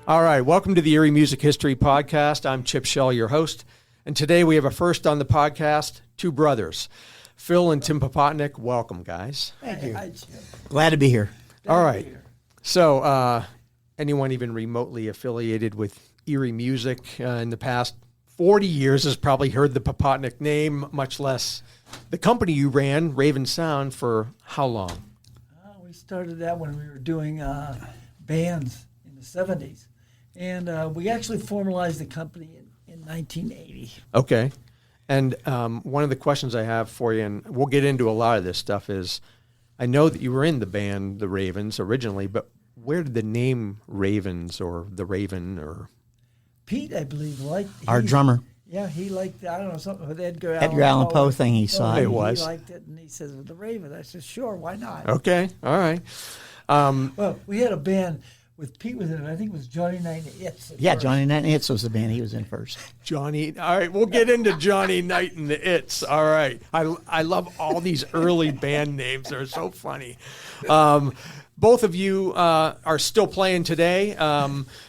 All right, welcome to the Erie Music History Podcast. I'm Chip Shell, your host, and today we have a first on the podcast, two brothers, Phil and Tim Papotnick. Welcome, guys. Thank you. Glad to be here. All right, so anyone even remotely affiliated with Erie music in the past 40 years has probably heard the Papotnick name, much less the company you ran, Raven Sound, for how long? We started that when we were doing bands in the 70s. And we actually formalized the company in 1980. Okay. And one of the questions I have for you, and we'll get into a lot of this stuff, is I know that you were in the band, the Ravens, originally, but where did the name Ravens or the Raven or... Pete, I believe, liked... Our drummer. Yeah, he liked, I don't know, something with Edgar Allan Poe thing he saw. It was. He liked it, and he says, the Raven. I said, sure, why not? Okay, all right. Well, we had a band with Pete was in it. I think it was Johnny Knight and the It's. Yeah, Johnny Knight and the It's was the band he was in first. Johnny. All right, we'll get into Johnny Knight and the It's. All right. I love all these early band names. They're so funny. Both of you are still playing today.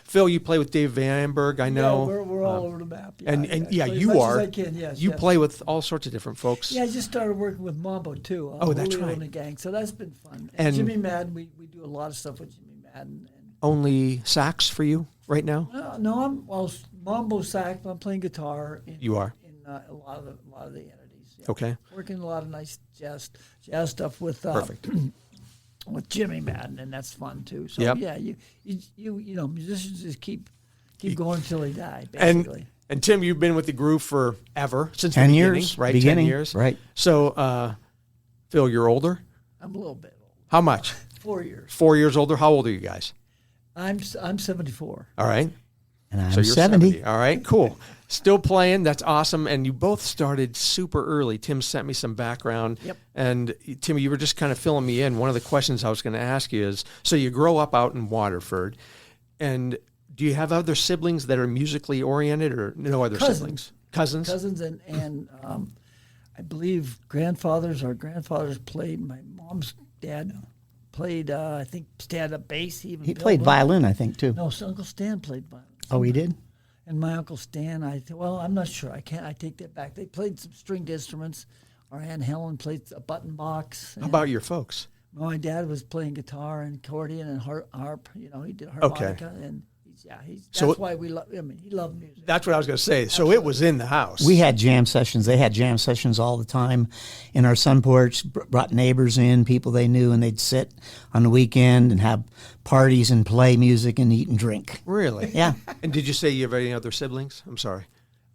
Phil, you play with Dave Vanberg, I know. Yeah, we're all over the map. Yeah, and you as much are. As I can, yes, you yes. play with all sorts of different folks. Yeah, I just started working with Mambo, too. Oh, that's Julio right. And the gang, so that's been fun. And Jimmy Madden, we do a lot of stuff with Jimmy Madden. Only sax for you right now? No, I'm Mambo sax, but I'm playing guitar. You are? In a lot of the entities. Yeah. Okay. Working a lot of nice jazz stuff with Perfect. with Jimmy Madden, and that's fun too. So Yep. yeah, you know, musicians just keep going until they die, basically. And Tim, you've been with the group forever, since 10 the years, beginning, right? beginning, 10 years. right. So, Phil, you're older? I'm a little bit old. How much? 4 years. 4 years older? How old are you guys? I'm 74. All right. And I'm So you're 70. All right, cool. Still playing. That's awesome. And you both started super early. Tim sent me some background. Yep. And Tim, you were just kind of filling me in. One of the questions I was going to ask you is, so you grow up out in Waterford, and do you have other siblings that are musically oriented, or no other siblings? Cousins? Cousins and I believe grandfathers. Our grandfathers played. My mom's dad played, I think, stand-up bass. He played violin, I think, too. No, Uncle Stan played violin. Oh, he did? And my Uncle Stan, I'm not sure. I take that back. They played some stringed instruments. Our Aunt Helen played a button box. How about your folks? My dad was playing guitar and accordion and harp. You know, he did harmonica. Okay. And that's why we love him. He loved music. That's what I was going to say. Absolutely. So it was in the house. We had jam sessions. They had jam sessions all the time in our sun porch, brought neighbors in, people they knew, and they'd sit on the weekend and have parties and play music and eat and drink. Really? Yeah. And did you say you have any other siblings? I'm sorry.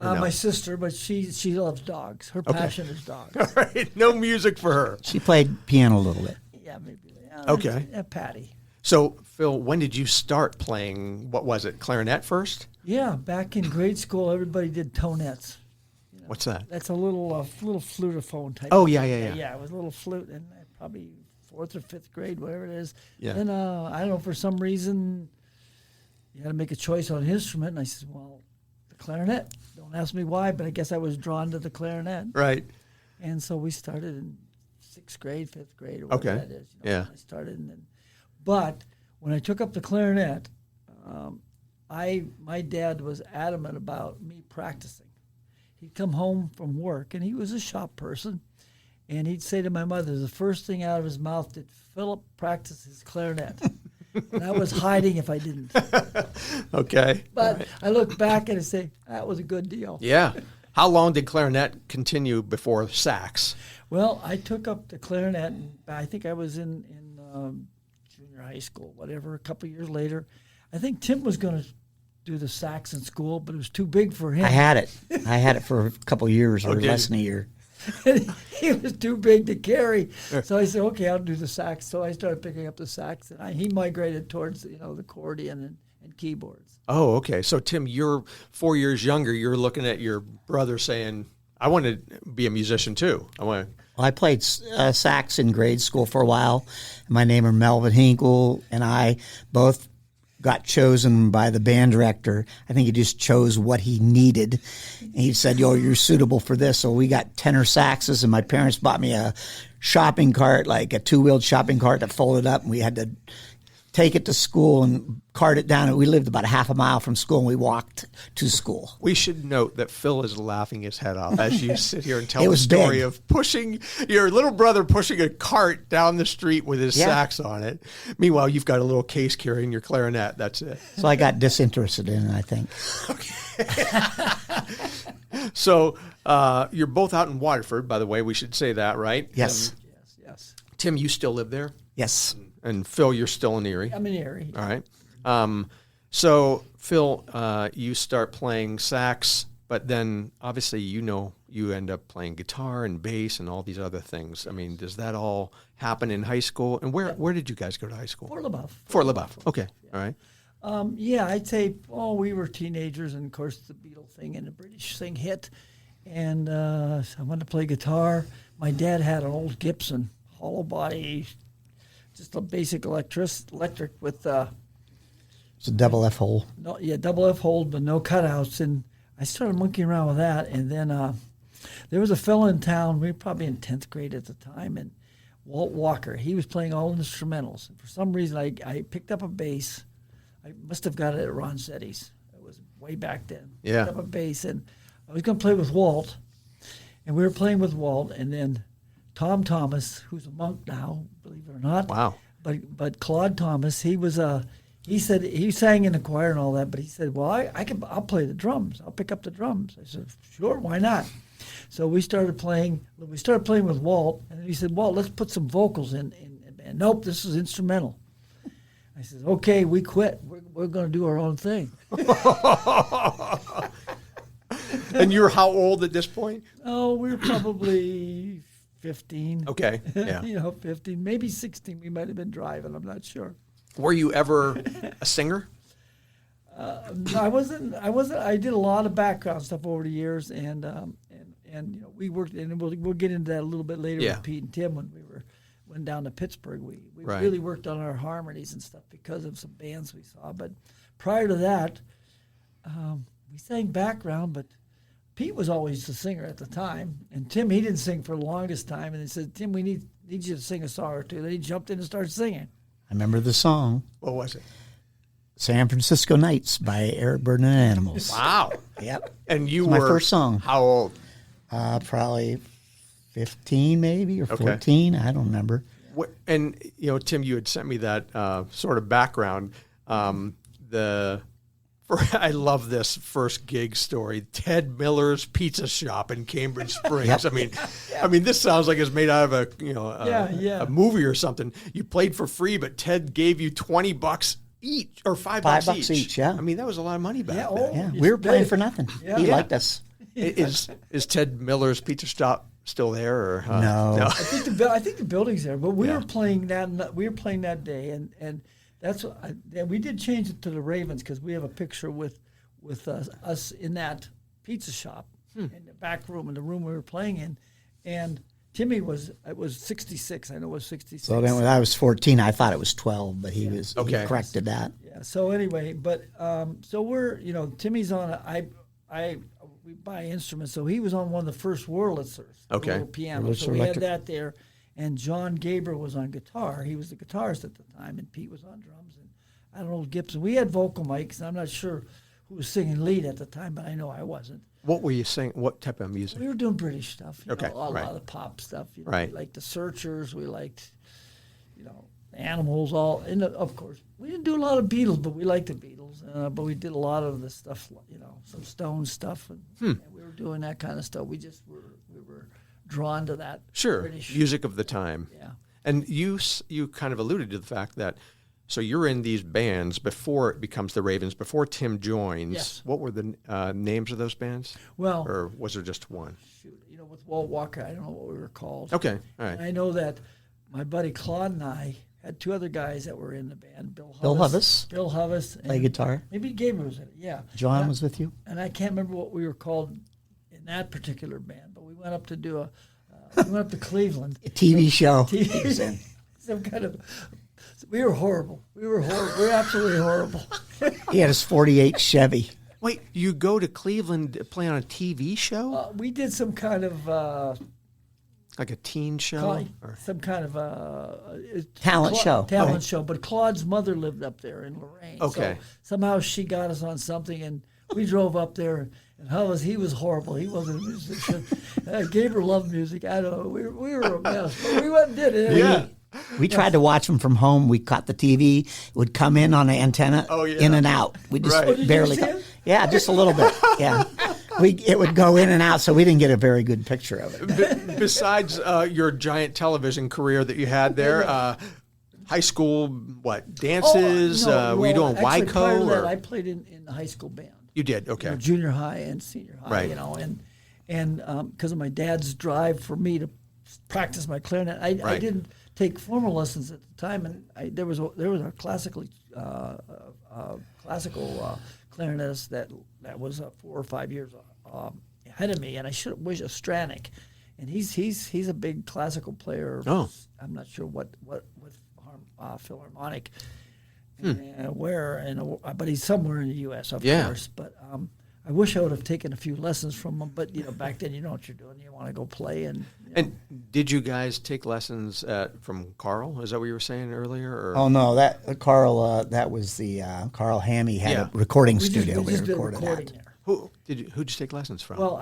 No? My sister, but she loves dogs. Her passion is dogs. All right. No music for her. She played piano a little bit. Yeah, maybe. Okay. Patty. So, Phil, when did you start playing, what was it, clarinet first? Yeah, back in grade school, everybody did tonettes. You know, What's that? That's a little flutophone type. Oh, of yeah. Yeah, it was a little flute, and probably 4th or 5th grade, whatever it is. Yeah. Then, I don't know, for some reason, you had to make a choice on an instrument, and I said, well, the clarinet. Don't ask me why, but I guess I was drawn to the clarinet. Right. And so we started in 6th grade, 5th grade, or whatever that is. You know, Yeah. I started, but when I took up the clarinet, my dad was adamant about me practicing. He'd come home from work, and he was a shop person, and he'd say to my mother, the first thing out of his mouth, did Philip practice his clarinet? And I was hiding if I didn't. Okay. But right. I look back and I say, that was a good deal. Yeah. How long did clarinet continue before sax? Well, I took up the clarinet, and I think I was in junior high school, whatever, a couple of years later. I think Tim was going to do the sax in school, but it was too big for him. I had it for a couple of years or less than a year. He was too big to carry. So I said, okay, I'll do the sax. So I started picking up the sax, and he migrated towards the accordion and keyboards. Oh, okay. So, Tim, you're 4 years younger. You're looking at your brother saying, I want to be a musician too. Well, I played sax in grade school for a while. My neighbor Melvin Hinkle and I both got chosen by the band director. I think he just chose what he needed. And he said, yo, you're suitable for this. So we got tenor saxes, and my parents bought me a shopping cart, like a two-wheeled shopping cart that folded up, and we had to take it to school and cart it down. And we lived about a half a mile from school, and we walked to school. We should note that Phil is laughing his head off as you sit here and tell It the was story big. of pushing your little brother pushing a cart down the street with his sax on it. Meanwhile, you've got a little case carrying your clarinet. That's it. So I got disinterested in it, I think. So you're both out in Waterford, by the way. We should say that, right? Yes. Yes. Tim, you still live there? Yes. And Phil, you're still in Erie. I'm in Erie. All right. So, Phil, you start playing sax, but then obviously you end up playing guitar and bass and all these other things. I mean, does that all happen in high school? And where did you guys go to high school? Fort LaBeouf. Fort LaBeouf. Okay. All right. Yeah, I'd say, we were teenagers, and of course the Beatle thing and the British thing hit, and I wanted to play guitar. My dad had an old Gibson hollow body, just a basic electric with It's a double F hole. double F hold, but no cutouts, and I started monkeying around with that, and then there was a fellow in town. We were probably in 10th grade at the time, and Walt Walker. He was playing all instrumentals. And for some reason, I picked up a bass. I must have got it at Ron Setti's. It was way back then. Yeah. Picked up a bass, and I was going to play with Walt, and we were playing with Walt, and then Tom Thomas, who's a monk now, believe it or not. Wow. But Claude Thomas, he said he sang in the choir and all that, but he said, "Well, I'll play the drums. I'll pick up the drums." I said, "Sure, why not?" So we started playing. We started playing with Walt, and he said, "Walt, let's put some vocals in." And nope, this is instrumental. I said, "Okay, we quit. We're going to do our own thing." And you're how old at this point? Oh, we were probably 15. Okay. Yeah. 15, maybe 16. We might have been driving. I'm not sure. Were you ever a singer? No, I wasn't. I did a lot of background stuff over the years, and we worked, and we'll get into that a little bit later Yeah. with Pete and Tim when we went down to Pittsburgh. We Right. really worked on our harmonies and stuff because of some bands we saw. But prior to that, we sang background, but Pete was always the singer at the time, and Tim, he didn't sing for the longest time, and they said, "Tim, we need you to sing a song or two." Then he jumped in and started singing. I remember the song, What was it? San Francisco Nights by Eric Burden and Animals. Wow. Yep. And you It's were my first song. How old? Probably 15 maybe, or Okay. 14. I don't remember. And Tim, you had sent me that sort of background. I love this first gig story. Ted Miller's Pizza Shop in Cambridge Springs. Yep. I mean, this sounds like it's made out of a movie or something. You played for free, but Ted gave you $20 each or $5 each, yeah. I mean, that was a lot of money back Yeah, then. Yeah, It's we were playing big. for nothing. Yeah. He Yeah. liked us. Is Ted Miller's Pizza Shop still there? Or No. I think the building's there, but we were playing that. We were playing that day, and that's what we did change it to the Ravens because we have a picture with us in that pizza shop in the back room, in the room we were playing in, and Timmy was 66. I know it was 66. So then when I was 14, I thought it was 12, but he corrected that. Yeah. So anyway, but so we're Timmy's on we buy instruments, so he was on one of the first Wurlitzers. Okay. Little piano. Wurlitzer So we had electric. that there, and John Gabriel was on guitar. He was the guitarist at the time, and Pete was on drums, and I don't know Gibson. We had vocal mics, and I'm not sure who was singing lead at the time, but I know I wasn't. What were you saying? What type of music? We were doing British stuff. Okay, A right. lot of pop stuff. Right. We liked the Searchers. We liked, Animals. And of course, we didn't do a lot of Beatles, but we liked the Beatles. But we did a lot of the stuff, some Stones stuff, and we were doing that kind of stuff. We were drawn to that. Sure, British music of the time. Yeah. And you kind of alluded to the fact that, so you're in these bands before it becomes the Ravens, before Tim joins. Yes. What were the names of those bands? Well, Or was there just one? shoot, with Walt Walker, I don't know what we were called. Okay, all And right. I know that my buddy Claude and I had two other guys that were in the band. Bill Hubbis. Bill Hubbis. Play and guitar. Maybe Gabriel was in it. Yeah. John was with you. And I can't remember what we were called in that particular band, but we went up to do we went up to Cleveland. A TV show. Some kind of. We were horrible. We were horrible. We were absolutely horrible. He had his 48 Chevy. Wait, you go to Cleveland to play on a TV show? We did some kind of Like a teen show? Or? Some kind of Talent show. Talent show. But Claude's mother lived up there in Lorraine. Okay. So somehow she got us on something, and we drove up there. And he was horrible. He wasn't a musician. Gabriel loved music. I don't know. We were a mess. But we went and did it. Yeah. We tried to watch them from home. We caught the TV. It would come in on the antenna, in and out. We just Right. Did barely. you see it? Yeah, just a little bit. Yeah, it would go in and out, so we didn't get a very good picture of it. Besides your giant television career that you had there, high school, dances? Were you doing actually, prior to YCO? that, Or? I played in the high school band. You did, okay. Junior high and senior high, Right. and because of my dad's drive for me to practice my clarinet, I Right. didn't take formal lessons at the time, and there was a classical clarinetist that was 4 or 5 years ahead of me, and I should wish a Stranick, and he's a big classical player. Oh. I'm not sure what Philharmonic. But he's somewhere in the U.S. of course. But I wish I would have taken a few lessons from him. But back then you know what you're doing. You want to go play and. And did you guys take lessons from Carl? Is that what you were saying earlier? Or? Oh no, that Carl. That was the Carl Hammy had a recording studio. We just did recorded recording that. there. Who'd you take lessons from? Well,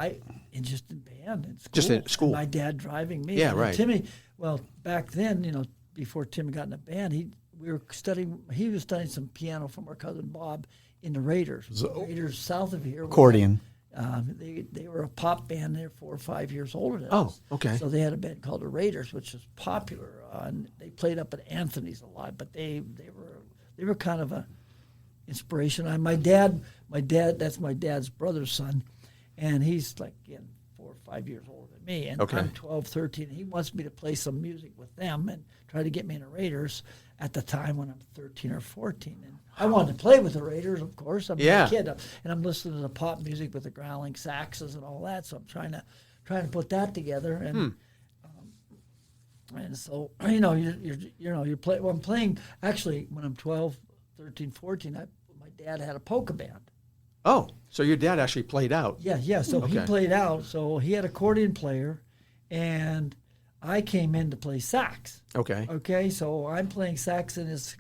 just in band in school. Just in school. And my dad driving me. Yeah, and right. Timmy. Well, back then, before Tim got in a band, He was studying some piano from our cousin Bob in the Raiders. Raiders south of here. Accordion. They were a pop band. They're 4 or 5 years older than us. Oh, okay. So they had a band called the Raiders, which was popular, and they played up at Anthony's a lot. But they were kind of a inspiration. And my dad, that's my dad's brother's son, and he's like 4 or 5 years older than me, and Okay. I'm 12, 13. He wants me to play some music with them and try to get me in the Raiders at the time when I'm 13 or 14. And I wanted to play with the Raiders, of course. I'm a kid, and I'm listening to the pop music with the growling saxes and all that. So I'm trying to put that together. And and so you're playing. Well, I'm playing actually when I'm 12, 13, 14. My dad had a polka band. Oh, so your dad actually played out. Yeah. So he Okay. played out. So he had an accordion player, and I came in to play sax. Okay. Okay, so I'm playing sax in this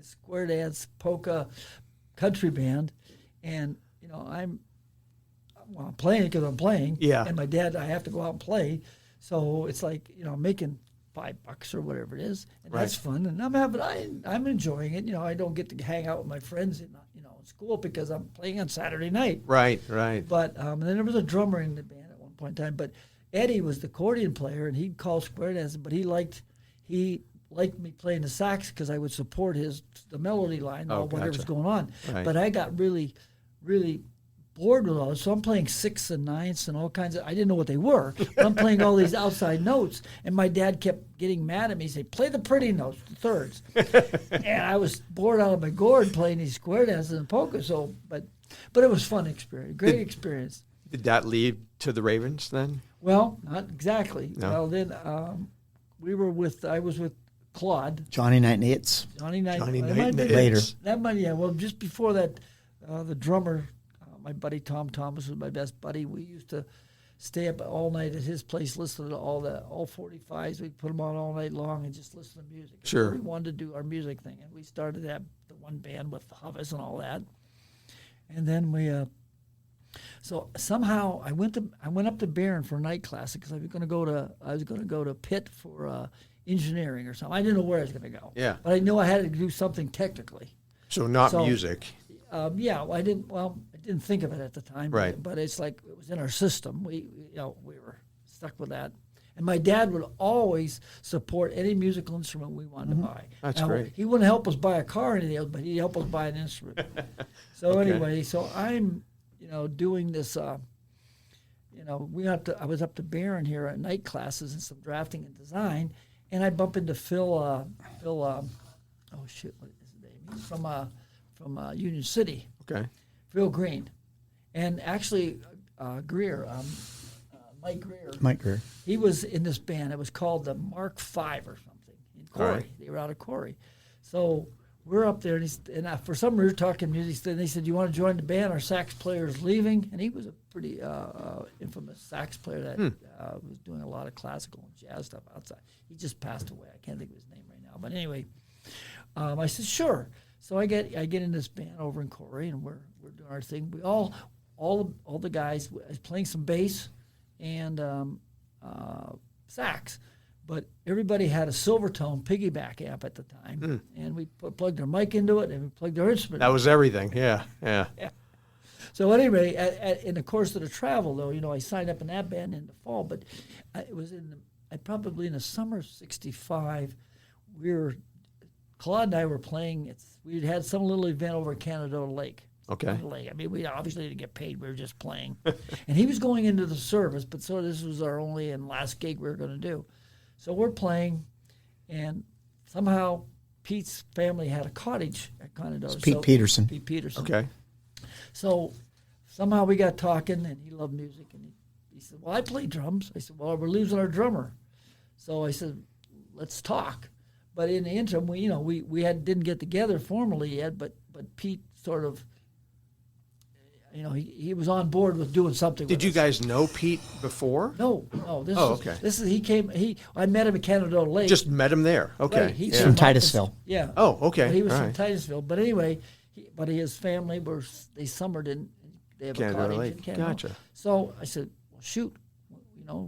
square dance polka country band, and I'm playing because I'm playing. Yeah. And my dad, I have to go out and play, so it's like I'm making $5 or whatever it is, and that's fun, and I'm enjoying it. I don't get to hang out with my friends in school because I'm playing on Saturday night. Right. But and then there was a drummer in the band at one point in time. But Eddie was the accordion player, and he'd call square dance. But he liked me playing the sax because I would support the melody line, whatever's gotcha. going on. Right. But I got really, really bored with all this. So I'm playing sixths and ninths and all kinds of. I didn't know what they were. But I'm playing all these outside notes, and my dad kept getting mad at me. He said, "Play the pretty notes, the thirds." And I was bored out of my gourd playing these square dances and polka. So, but it was fun experience, great experience. Did that lead to the Ravens then? Well, not exactly. No. Well, then I was with Claude. Johnny Night and It's. Johnny Knight. Johnny That Knight might and be- the Later. Hits. That might, yeah. Well, just before that, the drummer, my buddy Tom Thomas was my best buddy. We used to stay up all night at his place listening to all 45s. We'd put them on all night long and just listen to music. Sure. We wanted to do our music thing, and we started the one band with the Hovis and all that. And then we, so somehow I went up to Barron for a night class because I was going to go to Pitt for engineering or something. I didn't know where I was going to go. Yeah. But I knew I had to do something technically. So not So- music. I didn't think of it at the time. Right. But it's like it was in our system. We were stuck with that. And my dad would always support any musical instrument we wanted to buy. That's Now, great. He wouldn't help us buy a car or anything else, but he'd help us buy an instrument. So anyway, so I'm, doing this. I was up to Barron here at night classes and some drafting and design, and I bump into Phil. What is his name? He's from Union City. Okay. Phil Green, and actually Greer, Mike Greer. Mike Greer. He was in this band. It was called the Mark V or something in Corey. right. They were out of Corey. So we're up there, and for some reason, we were talking music, and they said, "You want to join the band? Our sax player is leaving," and he was a pretty infamous sax player that was doing a lot of classical and jazz stuff outside. He just passed away. I can't think of his name right now, but anyway, I said, "Sure." So I get in this band over in Corey, and we're doing our thing. We all the guys playing some bass and sax. But everybody had a Silvertone piggyback amp at the time, and we plugged our mic into it, and we plugged our instrument. That was everything. Yeah. So anyway, in the course of the travel, though, I signed up in that band in the fall, but it was probably in the summer of '65. Claude and I were playing. We'd had some little event over at Canada Lake. Okay. Lake. I mean, we obviously didn't get paid. We were just playing, and he was going into the service. But so this was our only and last gig we were going to do. So we're playing, and somehow Pete's family had a cottage at Conador. Pete Peterson. Pete Peterson. Okay. So somehow we got talking, and he loved music, and he said, "Well, I play drums." I said, "Well, we're losing our drummer." So I said, "Let's talk." But in the interim, we didn't get together formally yet, but Pete sort of, he was on board with doing something. Did you guys know Pete before? No. Okay. I met him at Canada Lake. Just met him there. Okay. Right, He's from Titusville. Yeah. Oh, okay. But he was All from right. Titusville. But anyway, his family they summered in. They have Canada a cottage Lake. in Canada. Gotcha. So I said, "Well, shoot,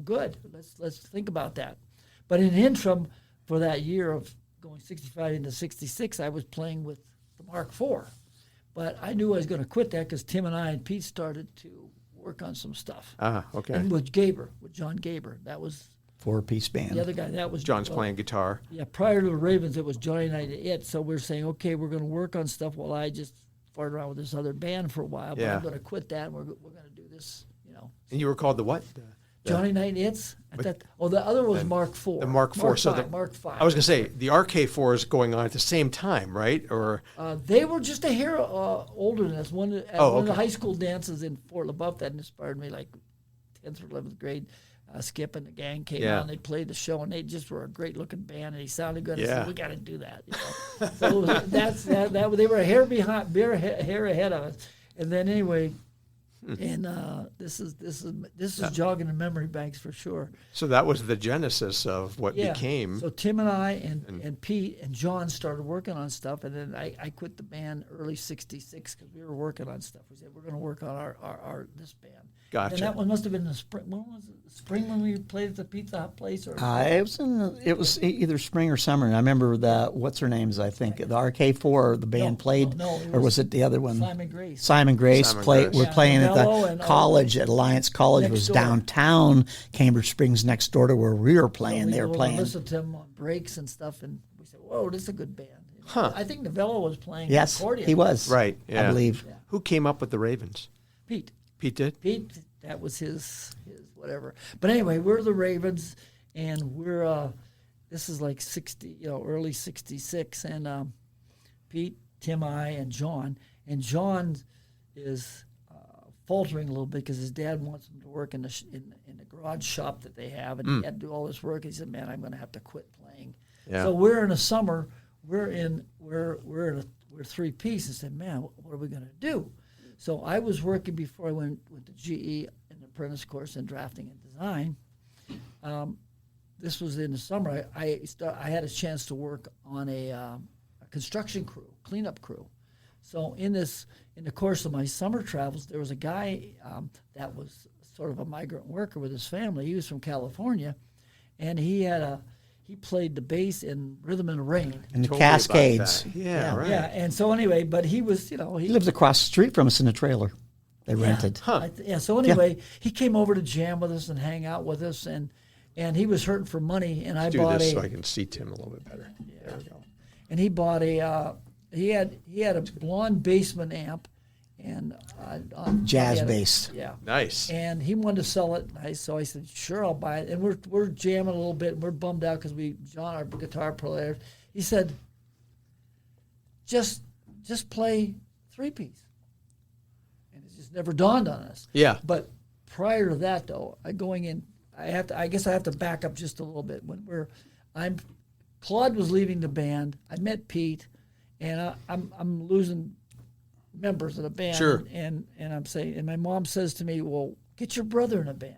good. Let's think about that." But in the interim, for that year of going 65 into 66, I was playing with the Mark IV. But I knew I was going to quit that because Tim and I and Pete started to work on some stuff. Okay. And with John Gaber. That was 4-piece band. the other guy. That was John's playing guitar. Yeah, prior to the Ravens, it was Johnny Knight and It. So we're saying, okay, we're going to work on stuff while I just farted around with this other band for a while. But Yeah. I'm going to quit that, and we're going to do this, And you were called the what? Johnny Knight and It's. The other was Mark IV. The Mark IV. So Mark V. I was going to say, the RK4 is going on at the same time, right? Or They were just a hair older than us. One of the okay. high school dances in Fort LaBeouf that inspired me, like 10th or 11th grade. Skip and the gang came out and they played the show, and they just were a great looking band, and he sounded good. I said, "We got to do that." So they were a hair ahead of us. And then anyway, and this is jogging the memory banks for sure. so that was the genesis of what became. So Tim and I and Pete and John started working on stuff, and then I quit the band early '66 because we were working on stuff. We said we're going to work on our this band. Gotcha. And that one must have been in the spring. When was it? The spring when we played at the Pizza Hut place, or It was either spring or summer. And I remember what's her names? I think the RK4 the band played, it or was it the other one? Simon Grace. Simon Grace Simon played. Grace. We're playing at Novello the and college at Alliance College. Was door. downtown Cambridge Springs, next door to where we were playing. They were playing. Listen to them on breaks and stuff, and we said, "Whoa, this is a good band." Huh. I think Novello was playing Yes, accordion. he was. Right, yeah. I believe. Who came up with the Ravens? Pete. Pete did? Pete, that was his whatever. But anyway, we're the Ravens, and we're this is like 60, early '66, and Pete, Tim, I, and John is faltering a little bit because his dad wants him to work in the garage shop that they have, and he had to do all this work. He said, "Man, I'm going to have to quit playing." Yeah. So we're in the summer. We're 3-piece, and said, "Man, what are we going to do?" So I was working before I went to GE an apprentice course in drafting and design. This was in the summer. I had a chance to work on a construction crew, cleanup crew. So in the course of my summer travels, there was a guy that was sort of a migrant worker with his family. He was from California, and he played the bass in Rhythm and Rain. And the Told me about Cascades. that. Yeah, right. Yeah, and so anyway, but he was, He lives across the street from us in a trailer they rented. Huh. So anyway, he came over to jam with us and hang out with us, and he was hurting for money, and I Do bought this a. so I can see Tim a little bit better. There we go. And he bought a. He had a blonde basement amp, and Jazz he had bass. Yeah. Nice. And he wanted to sell it. So I said, "Sure, I'll buy it." And we're jamming a little bit, and we're bummed out because John, our guitar player, he said, "Just play 3-piece." And it just never dawned on us. Yeah. But prior to that, though, I guess I have to back up just a little bit. Claude was leaving the band. I met Pete, and I'm losing members of the band. Sure. And I'm saying, and my mom says to me, "Well, get your brother in a band."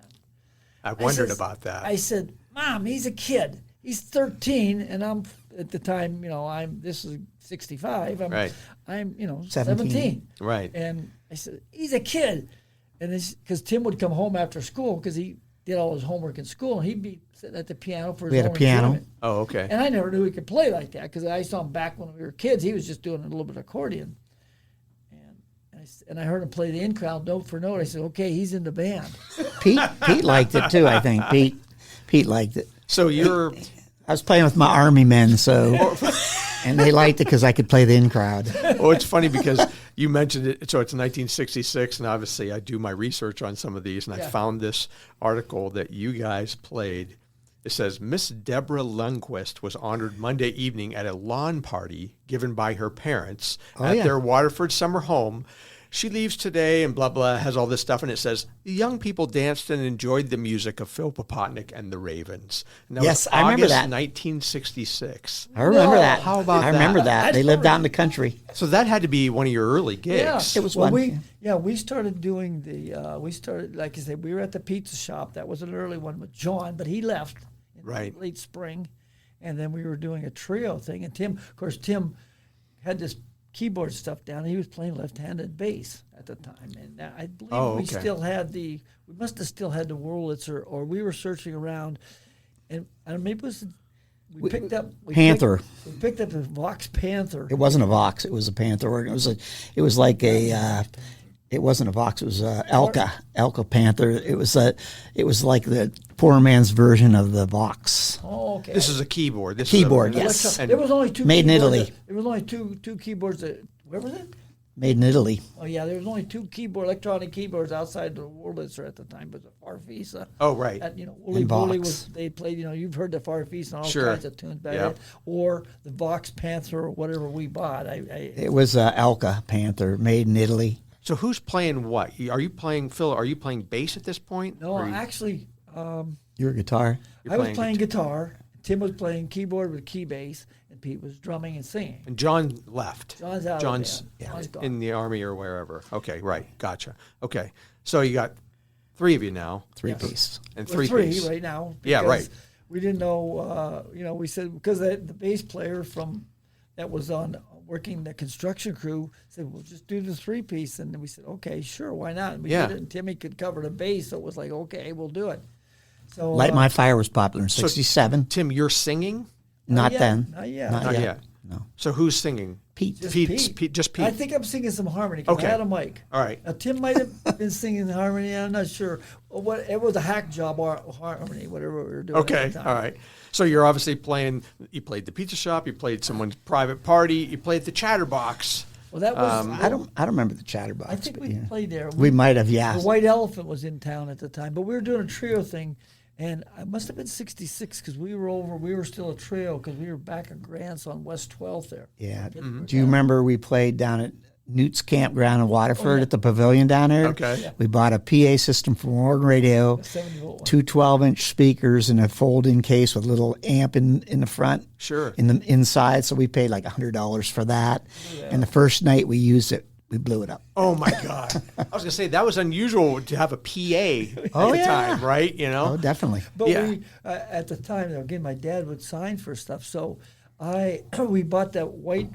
I wondered about that. I said, "Mom, he's a kid. He's 13, and I'm at the time, this is 65. Right. I'm 17. 17. Right. And I said, he's a kid, and it's because Tim would come home after school because he did all his homework in school, and he'd be sitting at the piano for his We had own a piano. enjoyment. Oh, okay. And I never knew he could play like that because I saw him back when we were kids. He was just doing a little bit of accordion. And I heard him play the in crowd note for note. I said, okay, he's in the band. Pete liked it too. I think Pete liked it. So you're I was playing with my army men, and they liked it because I could play the in crowd. well, it's funny because you mentioned it. So it's 1966, and obviously I do my research on some of these, and I found this article that you guys played. It says, Miss Deborah Lundquist was honored Monday evening at a lawn party given by her parents at their Waterford summer home. She leaves today and blah, blah, has all this stuff. And it says, the young people danced and enjoyed the music of Phil Papotnick and the Ravens. And that Yes, was I remember August that. 1966. I remember No. that. How about I remember that? that. They lived out in the country. So that had to be one of your early gigs. It was well, one. we started doing we started, like I said, we were at the pizza shop. That was an early one with John, but he left in Right. late spring. And then we were doing a trio thing. And Tim had this keyboard stuff down. He was playing left-handed bass at the time. And I believe we still had we must have still had the Wurlitzer, or we were searching around. And maybe it was, we picked up. Panther. We picked up a Vox Panther. It wasn't a Vox. It was a Panther organ. It was like a. It wasn't a Vox. It was a Elka Panther. It was like the poor man's version of the Vox. Oh, okay. This is a keyboard. Keyboard, yes. There was only two. Made in keyboards Italy. There was only two keyboards. Where was it? Made in Italy. Oh yeah, there was only two electronic keyboards outside the Wurlitzer at the time. But the Farfisa. Oh, right. Wooly And Bully Vox. they played. You've heard the Farfisa and all Sure. kinds of tunes back then. Or the Vox Panther or whatever we bought. It was Elka Panther, made in Italy. So who's playing what? Are you playing, Phil, are you playing bass at this point? No, Or you- actually, Your guitar. I was playing guitar. Tim was playing keyboard with key bass, and Pete was drumming and singing. And John left. John's out John's of the band. John's gone. in the Army or wherever. Okay, right. Gotcha. Okay. So you got three of you now. Three-piece. And We're three piece. right now. Yeah, because right. We didn't know, we said, because the bass player that was on working the construction crew said, we'll just do the three-piece. And then we said, okay, sure, why not? And we did it, and Timmy could cover the bass, so it was like, okay, we'll do it. So Light My Fire was popular in 67. Tim, you're singing? Not yet. then. Not yet. Not Not yet. yet. No. So who's singing? Pete. Just Pete's- Pete. Just Pete. I think I'm singing some harmony because Okay. I had a mic. All right. Now, Tim might have been singing harmony. I'm not sure. It was a hack job or harmony, whatever we were doing. Okay. At the time. All right. So you're obviously playing, you played the pizza shop, you played someone's private party, you played the Chatterbox. Well, that was. I don't remember the Chatterbox. I think but we yeah. played there. We might have, yeah. The White Elephant was in town at the time, but we were doing a trio thing, and it must have been '66 because we were still a trio because we were back at Grants on West 12th there. Yeah. Do you remember we played down at Newt's Campground in Waterford at the pavilion down there? Okay. Yeah. We bought a PA system from Oregon Radio, 70-volt one. two 12-inch speakers, and a fold-in case with a little amp in the front. Sure. In the inside, so we paid like $100 for that. And the first night we used it, we blew it up. Oh my God! I was gonna say that was unusual to have a PA at the time, right? You know. Oh, definitely. But Yeah. we at the time, again, my dad would sign for stuff, so we bought that white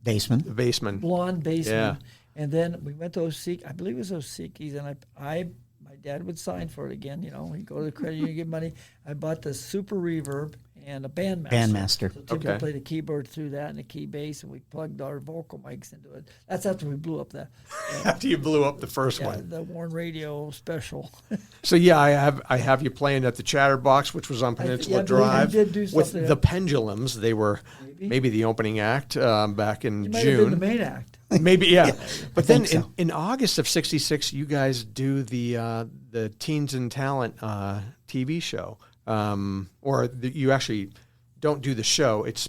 Basement. The basement. blonde basement, Yeah. and then we went to Osiki. I believe it was Osiki's, and my dad would sign for it again. He'd go to the credit union, give money. I bought the Super Reverb and a Bandmaster. Bandmaster. So Tim Okay. could play the keyboard through that and the key bass, and we plugged our vocal mics into it. That's after we blew up After you blew up the first one. the Warren Radio special. So yeah, I have you playing at the Chatterbox, which was on Peninsula I believe you Drive, did do with something the at- Pendulums. They were maybe the opening act back in You might have been the June. main act. Maybe yeah. But then think so. in August of '66, you guys do the Teens and Talent TV show, you actually don't do the show. It's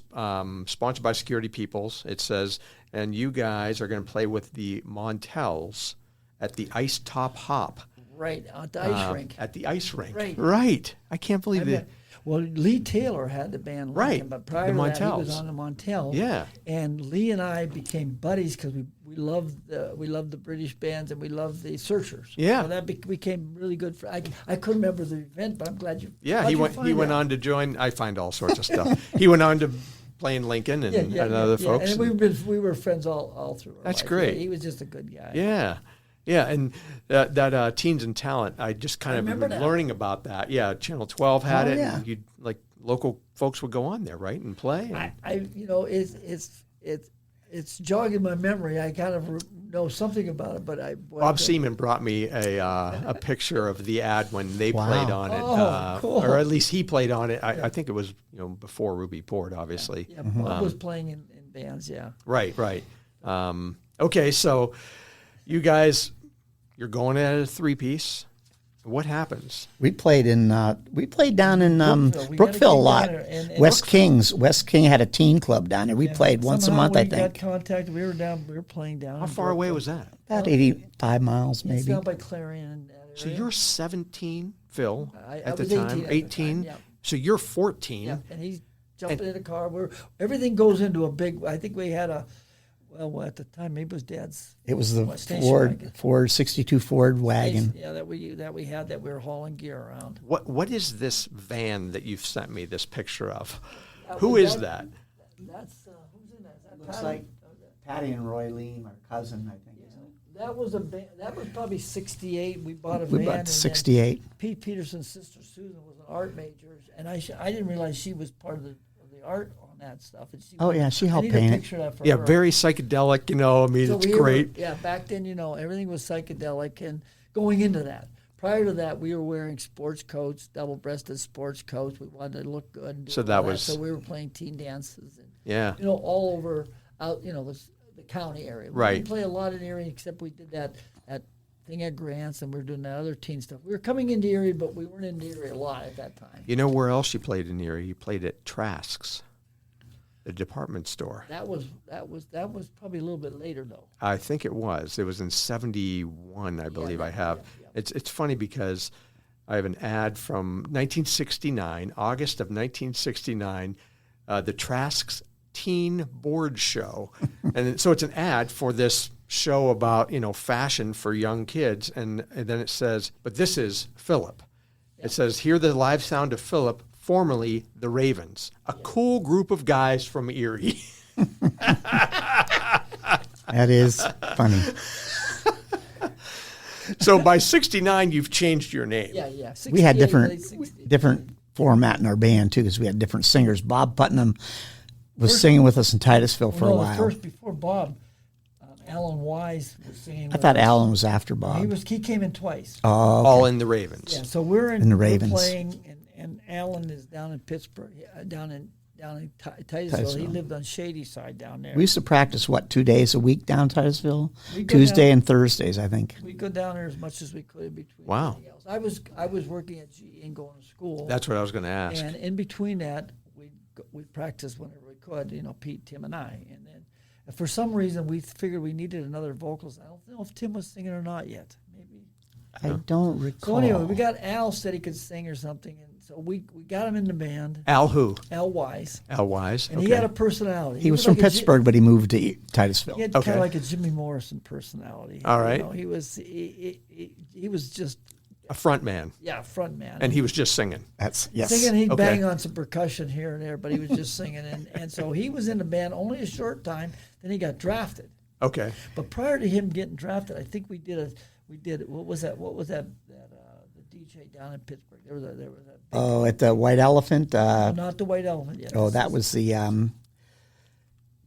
sponsored by Security Peoples. It says, and you guys are going to play with the Montels at the Ice Top Hop. Right, at the ice rink. At the ice rink. Right. Right. I can't believe it. Well, Lee Taylor had the band Lincoln, Right, but prior the to that, he Montels. was on the Montel. Yeah. And Lee and I became buddies because we loved the British bands and we loved the Searchers. Yeah. So that became really good. I couldn't remember the event, but I'm glad you. Yeah, how'd he you went find that? on to join. I find all sorts of stuff. He went on to play in Lincoln and other folks. And we were friends all through. Our That's life. great. Yeah, he was just a good guy. Yeah. Yeah, and that Teens and Talent, I just kind of remember been that. learning about that. Yeah, Channel 12 had Oh, it. yeah. And you'd, like, local folks would go on there, right, and play. And It's jogging my memory. I kind of know something about it, but Bob Seaman brought me a picture of the ad when they played on it. Oh, cool. Or at least he played on it. I think it was before Ruby Port, obviously. Yeah, Bob was playing in bands. Yeah. Right. Okay, so you guys, you're going at a 3-piece. What happens? We played down in Brookville. We Brookville a gotta lot. get down there. And West King had a teen club down there. We played once a Somehow month, I we got think. contacted. We were playing down. How in far away Brookville. was that? About 85 miles, It's maybe. down by Clarion. And that So area. you're 17, Phil, I at the was time, 18 at the 18. time, yeah. So you're 14. Yeah, and he's jumping in a car. Everything goes into a big. I think we had at the time maybe it was Dad's. It was the Station wagon. Ford 62 Ford wagon. Yeah, that we were hauling gear around. What is this van that you've sent me this picture of? That Who was- is that? That's who's in that? Is that Looks Patty? like Patty and Roy Lean, our cousin, I think. That was that was probably '68. We bought a We van. bought and then 68. Pete Peterson's sister Susan was an art major, and I didn't realize she was part of the art on that stuff. And Oh, yeah, she helped I need paint a it. picture of that for Yeah, her. very psychedelic, I mean, So it's we great. back then, everything was psychedelic, and going into that. Prior to that, we were wearing sports coats, double-breasted sports coats. We wanted to look good. And do So all that was- So we were playing teen dances, and Yeah. all over out, the county area. We Right. didn't play a lot in Erie, except we did that thing at Grants, and we were doing that other teen stuff. We were coming into Erie, but we weren't in Erie a lot at that time. You know where else you played in Erie? You played at Trask's, the department store. That was probably a little bit later though. I think it was. It was in 71, I believe I have. It's funny because I have an ad from 1969, August of 1969, the Trask's Teen Board Show. And so it's an ad for this show about, fashion for young kids. And then it says, but this is Philip. It says, hear the live sound of Philip, formerly the Ravens, a cool group of guys from Erie. That is funny. So by 69, you've changed your name. Yeah. We had 68, late 60s. different format in our band, too, because we had different singers. Bob Putnam was singing with us in Titusville for a No, while. first before Bob, Alan Wise was singing. I with thought us. Alan was after Bob. He came in twice. Oh, okay. All in the Ravens. Yeah, so we're the Ravens. we're playing, and Alan is down in Pittsburgh, down in Titusville. He Titusville. lived on Shady Side down there. We used to practice, 2 days a week down Titusville? We go Tuesday down- and Thursdays, I think. We'd go down there as much as we could in between. Wow. everything else. I was working at GE and going to school. That's what I was going to ask. And in between that, we'd practice whenever we could, Pete, Tim, and I. And then for some reason, we figured we needed another vocalist. I don't know if Tim was singing or not yet. Maybe. I don't recall. So anyway, we got Al said he could sing or something. And so we got him in the band, Al who? Al Wise. Al Wise. And Okay. he had a personality. He was from like a Ji- Pittsburgh, but he moved to Titusville. He had Okay. kind of like a Jimmy Morrison personality. All right. He was just A front man. front man. And he was just singing. That's yes. Singing, he'd Okay. bang on some percussion here and there, but he was just singing. And so he was in the band only a short time. Then he got drafted. Okay. But prior to him getting drafted, I think we did what was that the DJ down in Pittsburgh? There was a big, Oh, at the White Elephant. not the White Elephant yet. Oh, that was the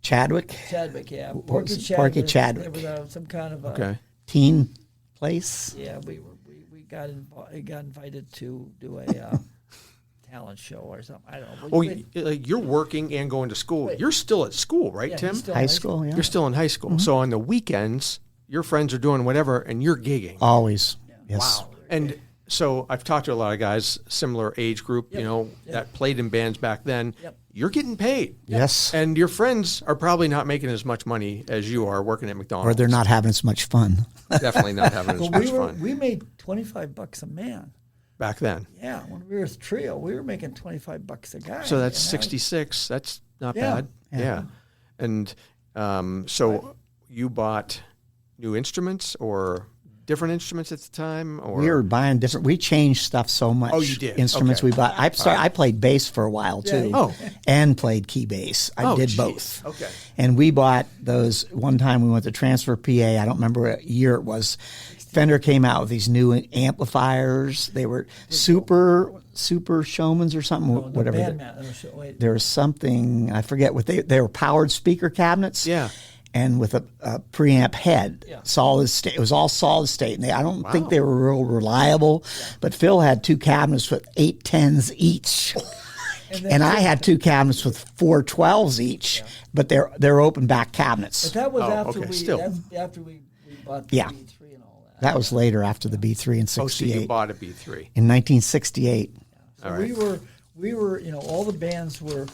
Chadwick Chadwick, yeah. was it? Chadwick. Porky Chadwick. There was some kind of Okay. teen place. yeah. We got invited to do a talent show or something. I don't know. Well, you're working and going to school. You're still at school, right, Yeah, Tim? he's still High school, yeah. You're still in high school. So on the weekends, your friends are doing whatever, and you're gigging. Always. Yes. Wow. And so I've talked to a lot of guys, similar age group, that played in bands back then. Yep. You're getting paid. Yes. And your friends are probably not making as much money as you are working at McDonald's. Or they're not having as much fun. Definitely not having as Well, much fun. we made $25 a man. back then. Yeah, when we were a trio, we were making $25 a guy. So that's and 66. That's not Yeah. bad. Yeah. And so you bought new instruments or different instruments at the time? Or We were buying different. We changed stuff so much. Oh, you did? Instruments Okay. we bought. I played bass for a while too. Oh. And played key bass. I did geez. both. Okay. And we bought those. One time we went to Transfer PA. I don't remember what year it was. Fender came out with these new amplifiers. They were super Showmans or something. the Whatever. wait. There was something I forget what they were, powered speaker cabinets. Yeah. And with a preamp head, Yeah. solid state. It was all solid state, and I don't think they were real reliable. But Phil had two cabinets with 810s each, and I had two cabinets with 412s each. But they're open back cabinets. But that was after okay, we still. that's after we bought the Yeah. B3 and all that. That was later after the B3 in Oh, so you '68. bought a B3. In 1968. So All right. we were, all the bands were,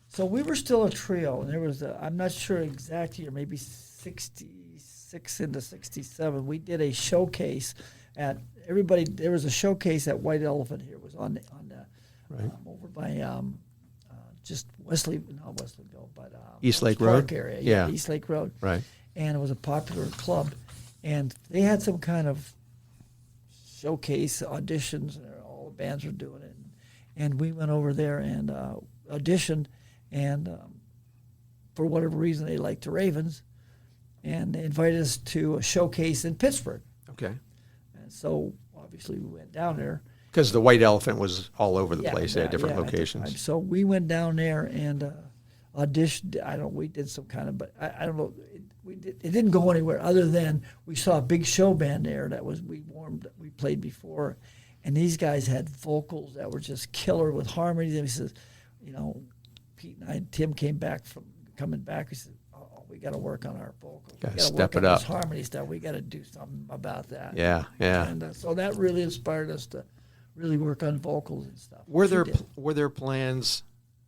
so we were still a trio, and there was I'm not sure exact year, maybe 66 into 67. We did a showcase there was a showcase at White Elephant here. It was on the over by just not Wesleyville, but East Lake Park Road? area. Yeah. East Lake Road. Right. And it was a popular club, and they had some kind of showcase auditions, and all the bands were doing it, and we went over there and auditioned, and for whatever reason they liked the Ravens, and they invited us to a showcase in Pittsburgh, Okay. and so obviously we went down there. Because the White Elephant was all over the Yeah, place. They had different at the locations. time. So we went down there and auditioned. We did some kind of, but I don't know. It didn't go anywhere other than we saw a big show band there that we played before, and these guys had vocals that were just killer with harmonies. And he says, Pete and Tim coming back. We said, oh, we got to work on our vocals. Gotta We got to step work it on up. this harmony stuff. We got to do something about that. Yeah, yeah. And so that really inspired us to really work on vocals and stuff. Were We there did. plans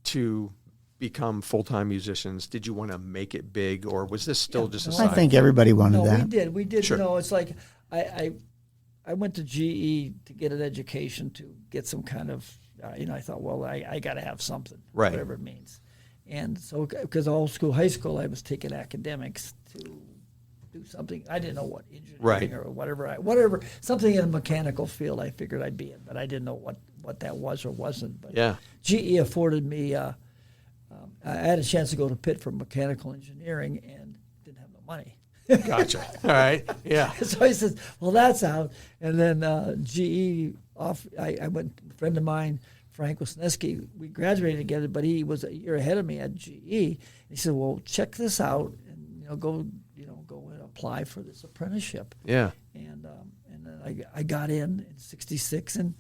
to become full-time musicians? Did you want to make it big, or was this still just a I side? think everybody wanted No, that. we did. Sure. It's like I went to GE to get an education to get some kind of, I thought, well, I got to have something, Right. whatever it means. And so, because high school, I was taking academics to do something. I didn't know what engineering Right. or whatever, something in a mechanical field I figured I'd be in, but I didn't know what that was or wasn't. But Yeah. GE afforded me, I had a chance to go to Pitt for mechanical engineering and didn't have no money. Gotcha. All right. Yeah. So he says, well, that's out. And then GE, I went, a friend of mine, Frank Wisniewski, we graduated together, but he was a year ahead of me at GE. He said, well, check this out and, go and apply for this apprenticeship. Yeah. And then I got in 66, and,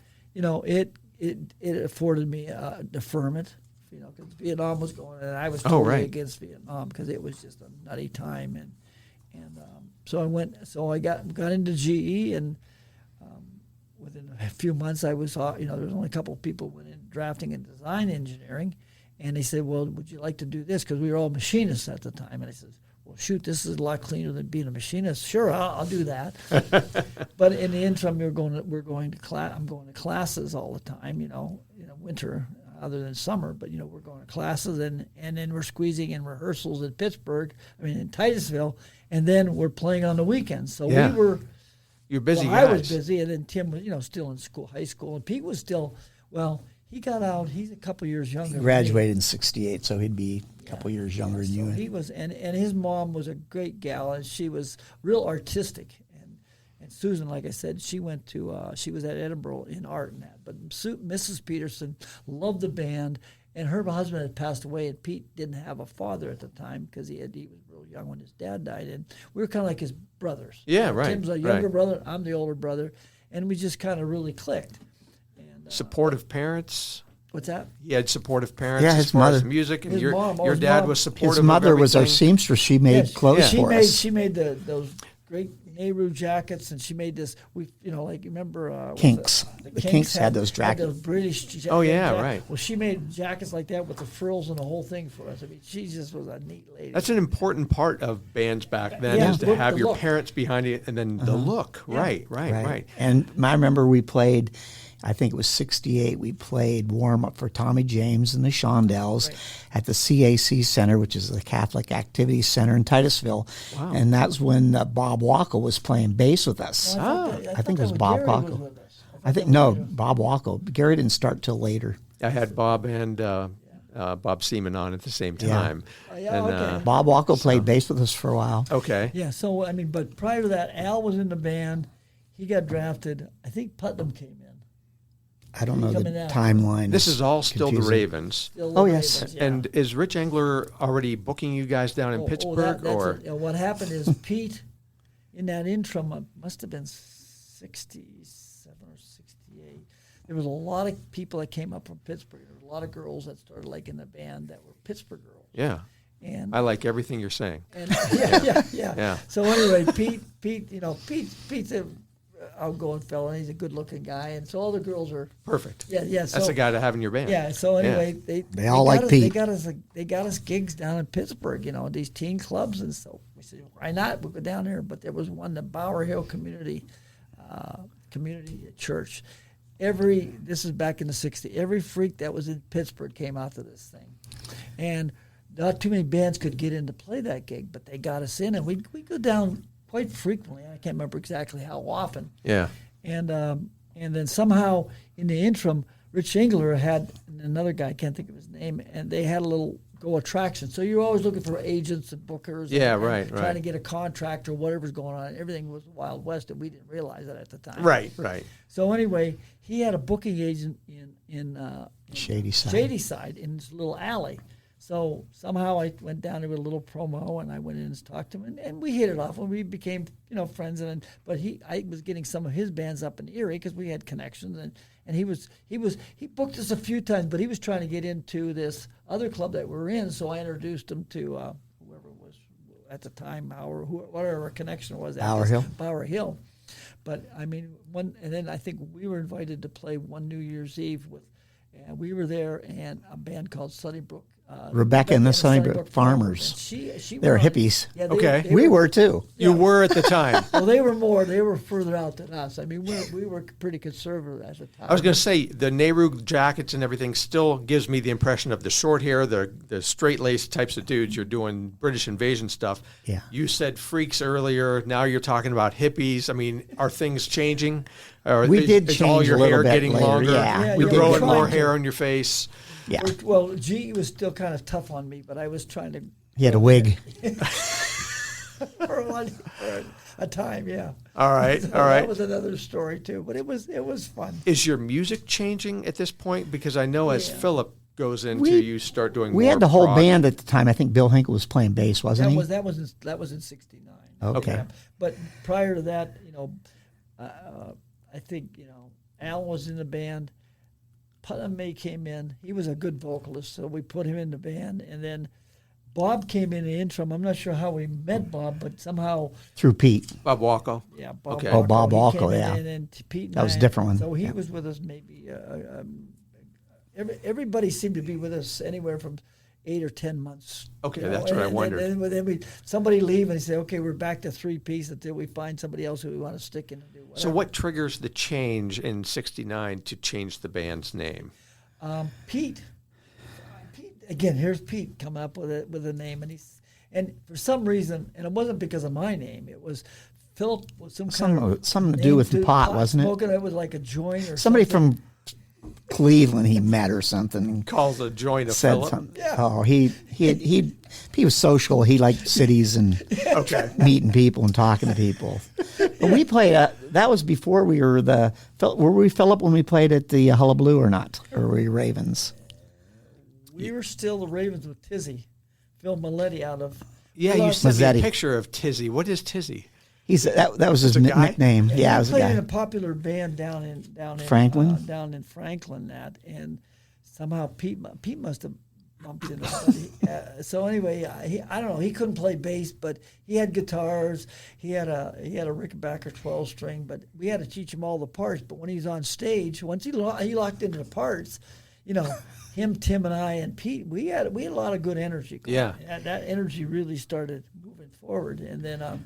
it afforded me a deferment, because Vietnam was going, and I was totally right. against Vietnam because it was just a nutty time. And so I got into GE, and within a few months I was, there was only a couple of people went in drafting and design engineering, and they said, well, would you like to do this? Because we were all machinists at the time. And I said, well, shoot, this is a lot cleaner than being a machinist. Sure, I'll do that. But in the interim, I'm going to classes all the time, winter other than summer, but we're going to classes, and then we're squeezing in rehearsals in Pittsburgh, in Titusville, and then we're playing on the weekends. So Yeah. we were. You're busy Well, guys. I was busy, and then Tim was, still in high school, and Pete was still. Well, he got out. He's a couple years younger. He than me. graduated in '68, so he'd be a couple years younger than you. He was, and his mom was a great gal, and she was real artistic. And Susan, like I said, she went to she was at Edinburgh in art and that. But Mrs. Peterson loved the band, and her husband had passed away, and Pete didn't have a father at the time because he was real young when his dad died, and we were kind of like his brothers. Yeah, right, Tim's a younger right. brother, I'm the older brother, and we just kind of really clicked. And Supportive parents. what's that? He had supportive parents Yeah, as his far as mother. the music, and His your mom, dad mom. was supportive. His mother of was our everything. seamstress. She made clothes she for made us. she made those great Nehru jackets, and she made this. We, like remember Kinks. The Kinks had those Had jackets. those British. Oh, yeah, right. Well, she made jackets like that with the frills and the whole thing for us. I mean, she just was a neat lady. That's an important part of bands back then, Yeah, is to look, have the your look. parents behind it, and then the look. Right. And I remember we played, I think it was 68, we played warm-up for Tommy James and the Shondells at the CAC Center, which is the Catholic Activities Center in Titusville. Wow. And that's when Bob Wackel was playing bass with us. I think it was Bob Gary was Wackel. with us. I think, no, Bob Wackel. Gary didn't start till later. I had Bob and Bob Seaman on at the same time. Okay. Bob Wackel played bass with us for a while. Okay. Yeah, so, I mean, but prior to that, Al was in the band. He got drafted. I think Putnam came in. I don't know the Coming out. timeline. This is all still confusing. the Ravens. Still the Oh, yes. Ravens, yeah. And is Rich Engler already booking you guys down in Pittsburgh? What happened is Pete, in that interim, it must have been 67 or 68. There was a lot of people that came up from Pittsburgh. There was a lot of girls that started liking the band that were Pittsburgh girls. Yeah. And I like everything you're saying. And yeah. Yeah. So anyway, Pete's a outgoing fella. And he's a good-looking guy, and so all the girls are Perfect. yeah. So, That's a guy to have in your band. Yeah. So anyway, they all got like Pete. They got us gigs down in Pittsburgh. These teen clubs, and so we said, why not? We'll go down there. But there was one, the Bower Hill Community Church. This is back in the '60s. Every freak that was in Pittsburgh came out to this thing, and not too many bands could get in to play that gig, but they got us in, and we go down quite frequently. I can't remember exactly how often. Yeah. And then somehow in the interim, Rich Engler had another guy, I can't think of his name, and they had a little go attraction. So you're always looking for agents and bookers. Yeah, and right. Trying to get a contract or whatever's going on. Everything was Wild West, and we didn't realize that at the time. Right. So anyway, he had a booking agent in Shady Side. Shady Side in this little alley. So somehow I went down there with a little promo, and I went in and talked to him, and we hit it off, and we became friends. But I was getting some of his bands up in Erie because we had connections, and he booked us a few times, but he was trying to get into this other club that we were in. So I introduced him to whoever was at the time, whatever our connection was. Bower Hill. But I mean, and then I think we were invited to play one New Year's Eve and we were there, and a band called Sunnybrook. Rebecca and the Sunnybrook Farmers. They were hippies. Yeah, Okay. We were too. You were at the time. Well, they were further out than us. I mean, we were pretty conservative at the time. I was going to say, the Nehru jackets and everything still gives me the impression of the short hair, the straight-laced types of dudes. You're doing British invasion stuff. Yeah. You said freaks earlier. Now you're talking about hippies. I mean, are things changing? Or We did is all change your a little hair bit getting later. longer? Yeah, You're we did growing get more longer. hair on your face. Yeah. Well, G was still kind of tough on me, but I was trying to. He had a wig. for a time, yeah. All right, So all right. That was another story too, but it was fun. Is your music changing at this point? Because I know as Philip goes into, We- you start doing We more had the whole prog. band at the time. I think Bill Hinkle was playing bass, wasn't he? That was in '69. Okay. Yeah. But prior to that, I think Al was in the band. Putnam May came in. He was a good vocalist, so we put him in the band. And then Bob came in the interim. I'm not sure how we met Bob, but somehow, Through Pete. Bob Walko. yeah, Bob. Okay. Oh, Bob he Walko, came in, yeah. And then Pete. That was a different one. So he Yeah. was with us maybe. Everybody seemed to be with us anywhere from 8 or 10 months. Okay, that's what I wondered. Then somebody leave and say, okay, we're back to 3-piece until we find somebody else who we want to stick in and do whatever. So what triggers the change in '69 to change the band's name? Pete, again, here's Pete coming up with a name, and for some reason, and it wasn't because of my name, it was Philip was Something to name do with pot, wasn't it? Smoking, it was like a joint or Somebody something. from Cleveland he met or something. Calls a joint of Said Philip. something. Yeah. Oh, he was social. He liked cities and Okay. meeting people and talking to people. But we played. That was before we were Were we Philip when we played at the Hullabaloo or not? Or were we Ravens? We were still the Ravens with Tizzy, Phil Maletti out of. Yeah, Well, you sent me a Mazzetti. picture of Tizzy. What is Tizzy? That was his a guy? nickname. Yeah, it was a played in a guy. popular band down in Franklin? down in Franklin, and somehow Pete must have bumped into. So anyway, I don't know. He couldn't play bass, but he had guitars. He had a Rickenbacker 12-string, but we had to teach him all the parts. But when he's on stage, once he locked into the parts, him, Tim, and I, and Pete, we had a lot of good energy. Yeah. And that energy really started moving forward, and then.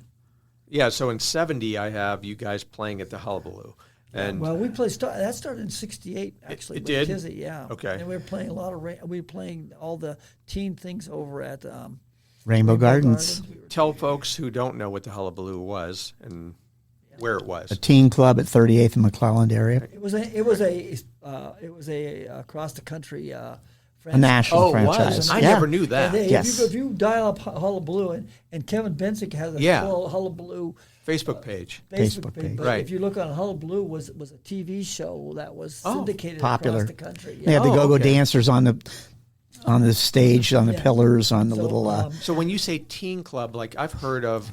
So in 70, I have you guys playing at the Hullabaloo. And well, we played. That started in '68, actually. It did? Kizzy, yeah. Okay. And we were playing we were playing all the teen things over at Rainbow Gardens. tell folks who don't know what the Hullabaloo was and where it was. A teen club at 38th and McClelland area. It was a across the country A franchise. national franchise. I Yeah. never knew that. And Yes. if you dial up Hullabaloo, and Kevin Bensick has a full Hullabaloo Facebook page. Facebook page. but Right. if you look on Hullabaloo, was a TV show that was syndicated Popular. across the country. They had the go-go okay. dancers on the stage, on the pillars, on the So, little. So when you say teen club, like I've heard of,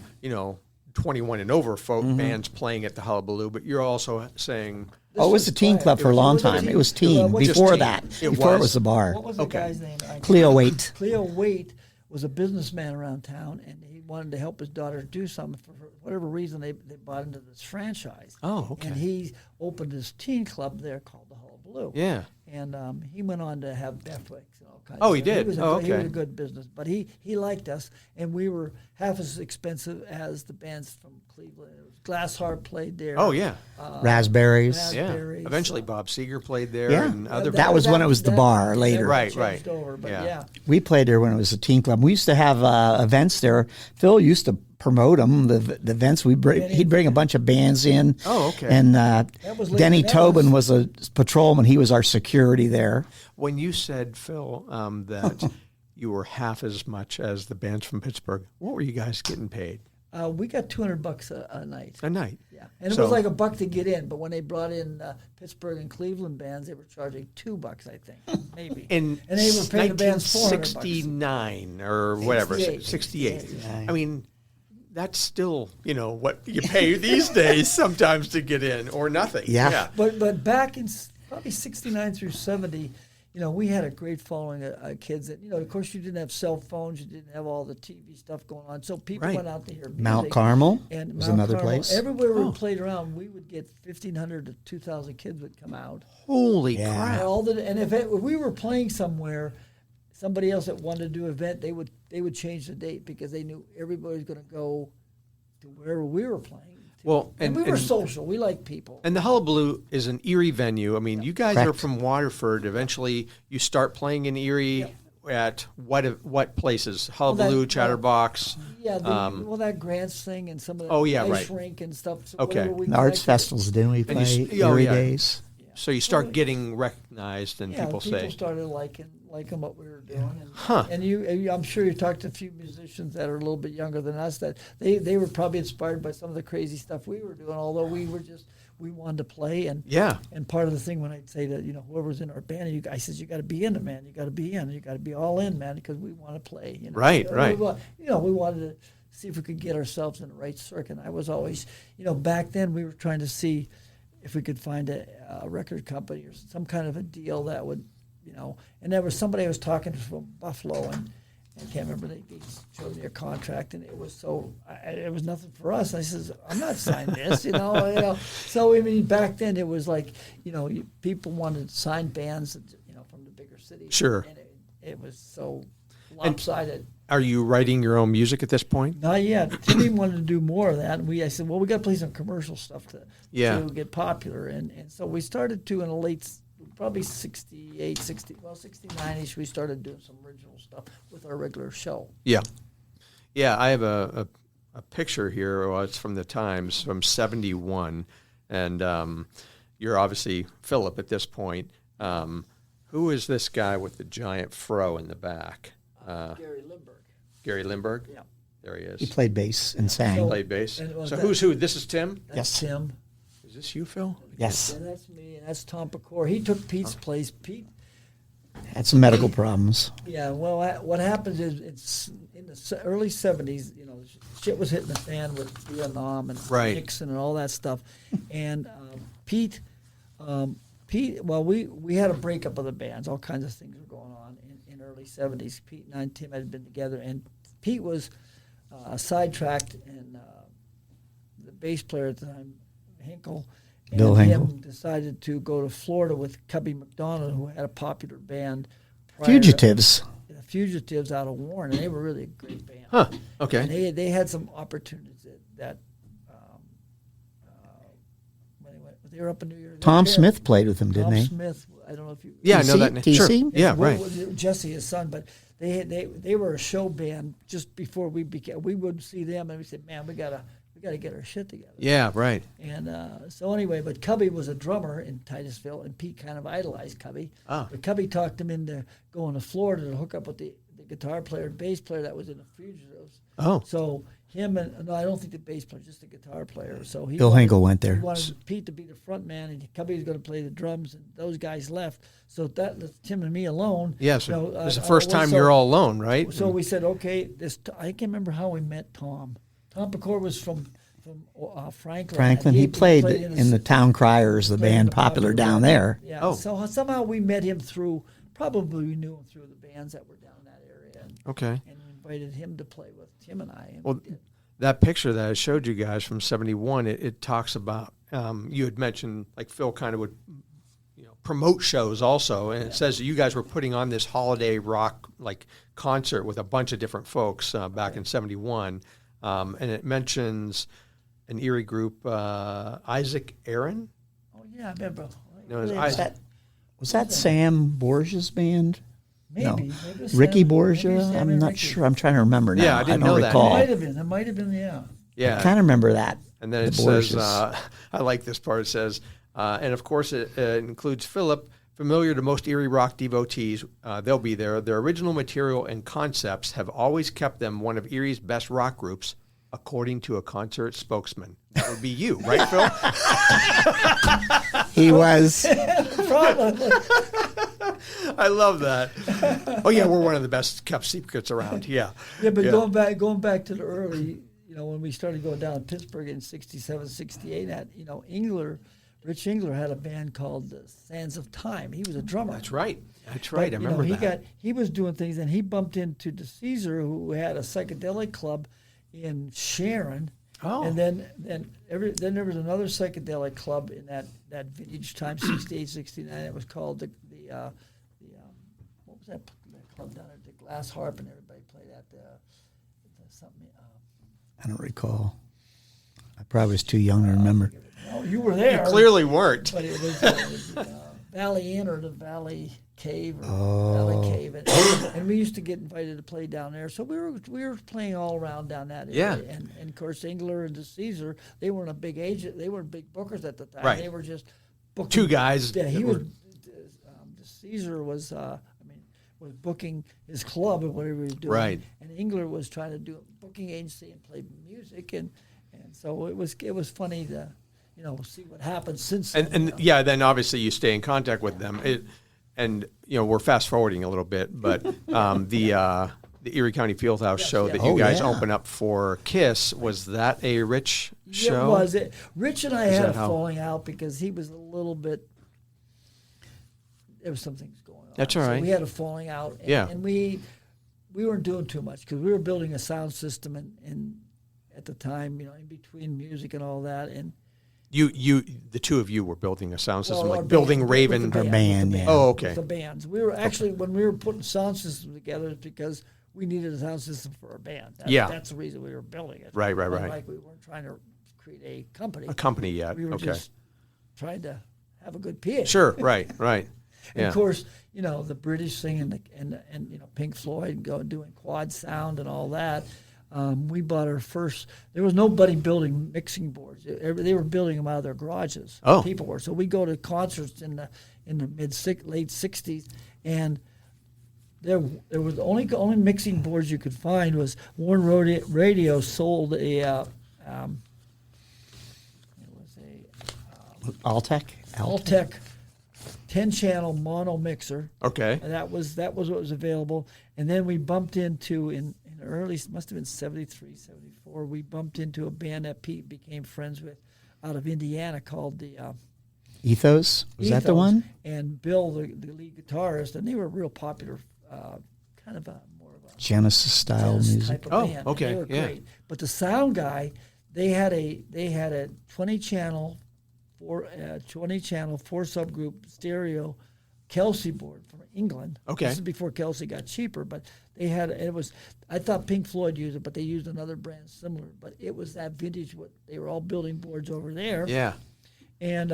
21 and over folk bands playing at the Hullabaloo, but you're also saying it was a teen club for a long time. It was teen. Just Before teen. that, It before it was. was the bar. What was the guy's name? Cleo Waite. Cleo Waite was a businessman around town, and he wanted to help his daughter do something. For whatever reason, they bought into this franchise. Oh, okay. And he opened his teen club there called the Hullabaloo. Yeah. And he went on to have Bethwick's and all kinds Oh, of he stuff. did? He was Oh, he was okay. a good business. But he liked us, and we were half as expensive as the bands from Cleveland. It was Glassheart played there. Oh, yeah. Raspberries. Yeah. Raspberries, Eventually Bob Seger played there Yeah. and other That was when it was the bar later. Right, changed right. Over, but Yeah. yeah. We played there when it was a teen club. We used to have events there. Phil used to promote them. The events he'd bring a bunch of bands in. Oh, okay. And was Denny Lincoln Tobin Ellis. was a patrolman. He was our security there. When you said, Phil, that you were half as much as the bands from Pittsburgh, what were you guys getting paid We got $200 a night. a night? Yeah, and it So- was like $1 to get in. But when they brought in Pittsburgh and Cleveland bands, they were charging $2, I think, maybe. In and they were paying the bands $400. 1969 or whatever, 68. I mean, that's still, what you pay these days sometimes to get in or nothing. Yeah. But back in probably '69 through '70, we had a great following of kids that, of course, you didn't have cell phones, you didn't have all the TV stuff going on, so people Right. went out to hear music. Mount Carmel And was Mount another Carmel, place. everywhere we played around, we would get 1,500 to 2,000 kids would come out. Holy Yeah. crap. And if we were playing somewhere, somebody else that wanted to do an event, they would change the date because they knew everybody was going to go to wherever we were playing. Well, And we were social. We like people. And the Hullabaloo is an Erie venue. I mean, you guys are Correct. from Waterford. Eventually, you start playing in Erie at what places? Hullabaloo, Chatterbox. Yeah, that Grants thing and some of the ice rink and stuff. So Okay. whatever we The arts connected- festivals, didn't we play? Erie Days. So you start getting recognized, and Yeah, people say, started liking what we were doing, and I'm sure you talked to a few musicians that are a little bit younger than us that they were probably inspired by some of the crazy stuff we were doing. Although we wanted to play, and part of the thing when I'd say to whoever's in our band, I says you got to be in it, man. You got to be in. You got to be all in, man, because we want to play. Right. We wanted to see if we could get ourselves in the right circuit. I was always, back then we were trying to see if we could find a record company or some kind of a deal that would, and there was somebody I was talking to from Buffalo, and I can't remember, they showed me a contract, and it was it was nothing for us. I says, I'm not signing this, So, I mean, back then it was like, people wanted to sign bands, from the bigger cities. Sure. And it was so lopsided. Are you writing your own music at this point? Not yet. Timmy wanted to do more of that, and I said, well, we got to play some commercial stuff to get popular, and so we started to in the late, probably 68, 69ish. We started doing some original stuff with our regular show. Yeah, I have a picture here. Well, it's from the Times from '71, and you're obviously Philip at this point. Who is this guy with the giant fro in the back? Gary Lindbergh. Gary Lindbergh? Yeah. There he is. He played bass and sang. Played bass. and So that- who's who? This is Tim? That's Tim. Is this you, Phil? Yes. And that's me, and that's Tom Pecor. He took Pete's place. Pete. Had some medical problems. Yeah, well, what happens is it's in the early '70s. Shit was hitting the fan with Vietnam and Nixon and all that stuff. And Pete. Well, we had a breakup of the bands. All kinds of things were going on in early 70s. Pete and I and Tim had been together, and Pete was sidetracked, and the bass player at the time, Hinkle, and Bill Hinkle. him decided to go to Florida with Cubby McDonald, who had a popular band. Fugitives. The Fugitives out of Warren, and they were really a great band. Huh. Okay. And they had some opportunities that when they were up in New York. Tom Smith played with him, didn't Tom he? Smith, I don't know if you. Yeah, I know that name. Sure. TC? Yeah, right. Jesse, his son, but they were a show band just before we became. We would see them, and we said, "Man, we gotta get our shit together." Yeah, right. And so anyway, but Cubby was a drummer in Titusville, and Pete kind of idolized Cubby. Ah. But Cubby talked him into going to Florida to hook up with the guitar player and bass player that was in the Fugitives. Oh. So him and, no, I don't think the bass player, just the guitar player. So Bill Hinkle went there. He wanted Pete to be the front man, and Cubby was going to play the drums, and those guys left. So that left Tim and me alone. Yeah, so it was the first time so- you're all alone, right? So we said, okay, I can't remember how we met Tom. Tom Pecor was from Franklin. Franklin. and He played in the Town Criers, the played in band the popular down there. Yeah. Oh. So somehow we met him through. Probably we knew him through the bands that were down in that area, and Okay. invited him to play with Tim and I. And Well, we did. that picture that I showed you guys from '71, it talks about. You had mentioned like Phil kind of would, promote shows also, and it says that you guys were putting on this holiday rock like concert with a bunch of different folks back in '71, and it mentions an Erie group, Isaac Aaron. Oh yeah, I remember. No, it's Maybe Isaac. Was that Sam Borgia's band? No. maybe it was Ricky Sam- Borgia? maybe Sam I'm and not Ricky. sure. I'm trying to remember now. Yeah, I didn't don't know that recall. It name. might have been. It might have been. Yeah. Yeah, I kind of remember that. And then it the says, Borgias. I like this part. It says, and of course it includes Philip, familiar to most Erie rock devotees. They'll be there. Their original material and concepts have always kept them one of Erie's best rock groups, according to a concert spokesman. That would be you, right, Phil? He was. Probably. I love that. Oh yeah, we're one of the best kept secrets around. Yeah. Yeah, but going back to the early, when we started going down to Pittsburgh in '67, '68, Rich Engler had a band called the Sands of Time. He was a drummer. That's right. But, I remember that. He was doing things, and he bumped into the Caesar, who had a psychedelic club in Sharon. Oh. And then there was another psychedelic club in that vintage time, 68, 69. It was called the what was that club down there? The Glass Harp, and everybody played at something. I don't recall. I probably was too young to remember. Oh, you were there. You clearly weren't. But it was Valley Inn or the Valley Cave. Valley Cave, and we used to get invited to play down there. So we were playing all around down that area. Yeah. And of course Engler and the Caesar, they weren't a big agent. They weren't big bookers at the time. Right. They were just booking. Two guys Yeah, he that was. were- The Caesar was. Was booking his club and whatever he was doing. Right. And Engler was trying to do a booking agency and play music, and so it was funny to see what happened since then, And yeah, then obviously you stay in contact with them. We're fast forwarding a little bit, but the Erie County Fieldhouse show that you Oh, guys yeah. open up for KISS, was that a Rich show? It was. Rich and I had that a how- falling out because he was a little bit. There was some things going on. That's all So right. we had a falling out. And, Yeah. And we weren't doing too much because we were building a sound system and at the time, in between music and all that. And The two of you were building a sound system, our like building band, Raven. with the band, with the yeah. Oh, okay. with the bands. We were actually when we were putting sound systems together, it's because we needed a sound system for our band. Yeah. That's the reason we were building it. Right. Like we weren't trying to create a company. A company yet? We were Okay. just trying to have a good PA. Sure. Right. And Yeah. of course, the British thing and Pink Floyd doing quad sound and all that. We bought our first. There was nobody building mixing boards. They were building them out of their garages. Oh. People were. So we go to concerts in the late '60s, and there was the only mixing boards you could find was Warren Radio sold a. It was a Altec? Altec 10-channel mono mixer. Okay. And that was what was available. And then we bumped into in early, must have been 73, 74, we bumped into a band that Pete became friends with out of Indiana called the Ethos? Was that the Ethos. one? And Bill, the lead guitarist, and they were real popular kind of a more of a Genesis style jazz music. type of Oh, band. and okay, they were yeah. great. But the sound guy, they had a 20 channel 4 subgroup stereo Kelsey board from England. Okay. This is before Kelsey got cheaper, but they had it was. I thought Pink Floyd used it, but they used another brand similar. But it was that vintage. What they were all building boards over there. Yeah. And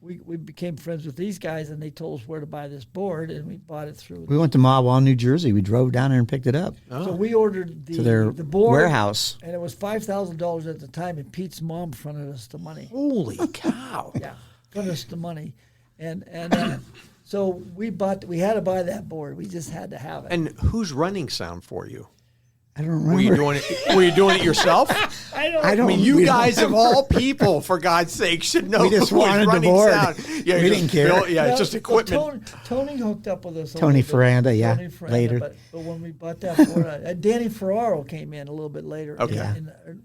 we became friends with these guys, and they told us where to buy this board, and we bought it through. We went to Mahwah, New Jersey. We drove down there and picked it up So we ordered to their the board, warehouse. and it was $5,000 at the time. And Pete's mom fronted us the money. Holy cow. Yeah, fronted us the money, and so we had to buy that board. We just had to have it. And who's running sound for you? I don't Were you remember. doing it yourself? I don't. I don't. I mean, you we don't guys of remember. all people, for God's sake, should know We just who was wanted the running board. sound. Yeah, We just didn't care. Bill- yeah, Well, it's just equipment. well, Tony hooked up with us. Tony Ferranda, yeah, Tony Ferranda, later. But when we bought that board, Danny Ferraro came in a little bit later. Okay. Yeah. In the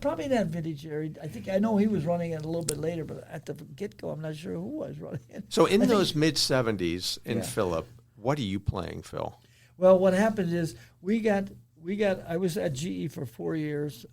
probably in that vintage area. I know he was running it a little bit later, but at the get-go, I'm not sure who was running it. So in those mid-'70s in Yeah. Phillip, what are you playing, Phil? Well, what happened is we got. I was at GE for 4 years.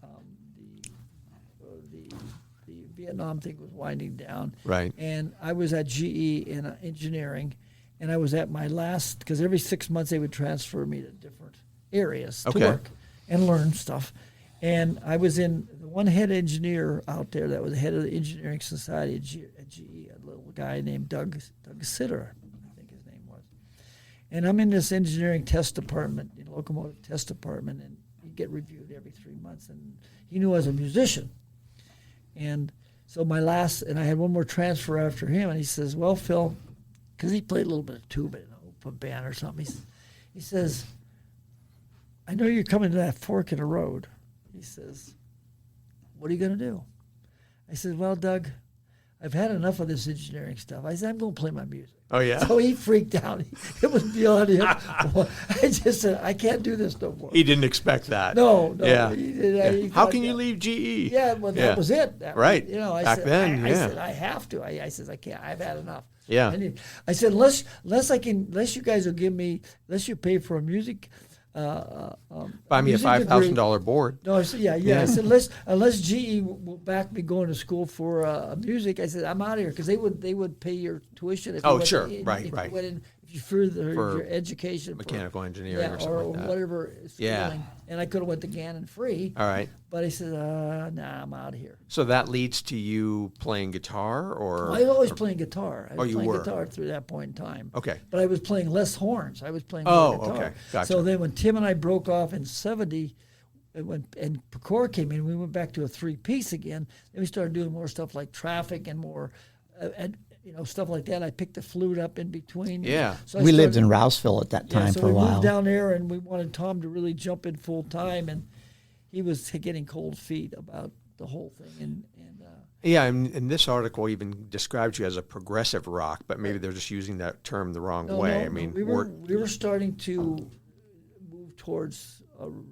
The Vietnam thing was winding down, Right. and I was at GE in engineering, and I was at my last because every 6 months they would transfer me to different areas to Okay. work and learn stuff. And I was in the one head engineer out there that was the head of the engineering society at GE, a little guy named Doug Sitter, I think his name was. And I'm in this engineering test department, locomotive test department, and you get reviewed every 3 months. And he knew I was a musician. And so I had one more transfer after him, and he says, well, Phil, because he played a little bit of tuba in a band or something, he says, I know you're coming to that fork in the road. He says, what are you going to do? I said, well, Doug, I've had enough of this engineering stuff. I said, I'm going to play my music. Oh, yeah? So he freaked out. It was beyond him. I just said, I can't do this no more. He didn't expect that. No. Yeah. He How thought can you that- leave GE? Yeah, well, that was it. Right. I Back said, then, I yeah. said, I have to. I said, I can't. I've had enough. Yeah. I said, unless you guys will give me, unless you pay for a music. Buy me a music degree. $5,000 board. No, I said, yeah. I said, unless GE will back me going to school for music, I said, I'm out of here because they would pay your tuition. If you Oh, went sure. in- Right, if right. You went in, if you further For your education, mechanical engineering or something like that. whatever schooling. Yeah. And I could have went to Gannon free. All right. But I said, nah, I'm out of here. So that leads to you playing guitar, or I was always playing guitar. I was you playing were? guitar through that point in time. Okay. But I was playing less horns. I was playing Oh, more guitar. okay. Gotcha. So then when Tim and I broke off in 70, and Pecora came in, we went back to a 3-piece again. Then we started doing more stuff like Traffic and more, stuff like that. I picked the flute up in between. Yeah. So I We lived started- in Rouseville at that time so for a we while. moved down there, and we wanted Tom to really jump in full time, and he was getting cold feet about the whole thing. And Yeah, and this article even describes you as a progressive rock, but maybe they're just using that term the wrong way. I mean, we were starting to move towards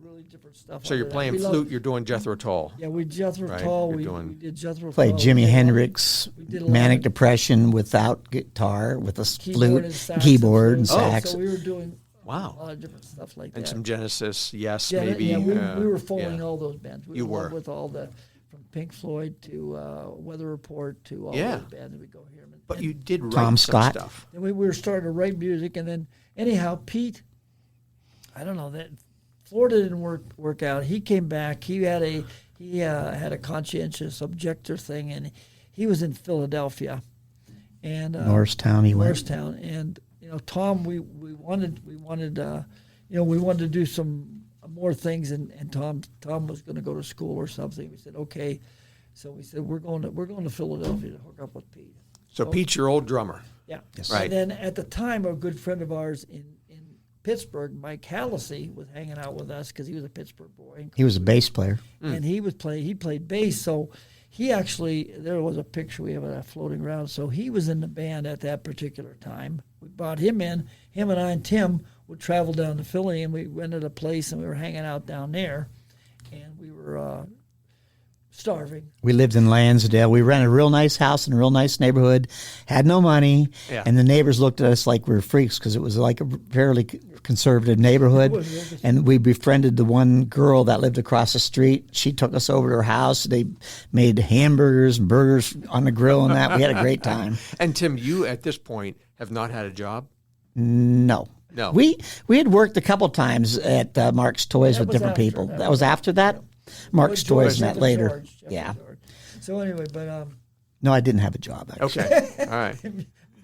really different stuff. so you're other than- playing we flute, loved- you're doing Jethro Tull. Yeah, we Jethro Right, Tull. you're We doing- did Jethro Played Tull. Jimi We did Hendrix, we did a lot Manic of Depression without guitar, with a keyboard and flute, sax keyboard and flute. sax. So we were doing Wow. a lot of different stuff like And that. some Genesis, yes, yeah, maybe. yeah, we were following yeah. all those bands. We You were were. with all the from Pink Floyd to Weather Report to all Yeah. those bands that we go here. But you did write Tom some Scott. stuff. Then we were starting to write music, and then anyhow, Pete, I don't know that Florida didn't work out. He came back. He had a conscientious objector thing, and he was in Philadelphia, and Norristown he went. Norristown, and Tom, we wanted to do some more things, and Tom was going to go to school or something. We said okay, so we said we're going to Philadelphia to hook up with Pete. So Pete's your old drummer. Yeah. Yes. Right. And then at the time, a good friend of ours in Pittsburgh, Mike Hallisey, was hanging out with us because he was a Pittsburgh boy. He was a bass player. And he played bass. So he actually, there was a picture we have of that floating around. So he was in the band at that particular time. We brought him in. Him and I and Tim would travel down to Philly, and we rented a place, and we were hanging out down there. And we were starving. We lived in Lansdale. We rented a real nice house in a real nice neighborhood, had no money, Yeah. and the neighbors looked at us like we were freaks because it was like a fairly conservative neighborhood. And we befriended the one girl that lived across the street. She took us over to her house. They made hamburgers and burgers on the grill and that. We had a great time. And Tim, you at this point have not had a job? No. No. We had worked a couple times at Mark's Toys That with was different after people. that. That was after that? Mark's George, Toys and that Jeff later. George, Jeff Yeah. George. So anyway, but No, I didn't have a job, actually. Okay. All right.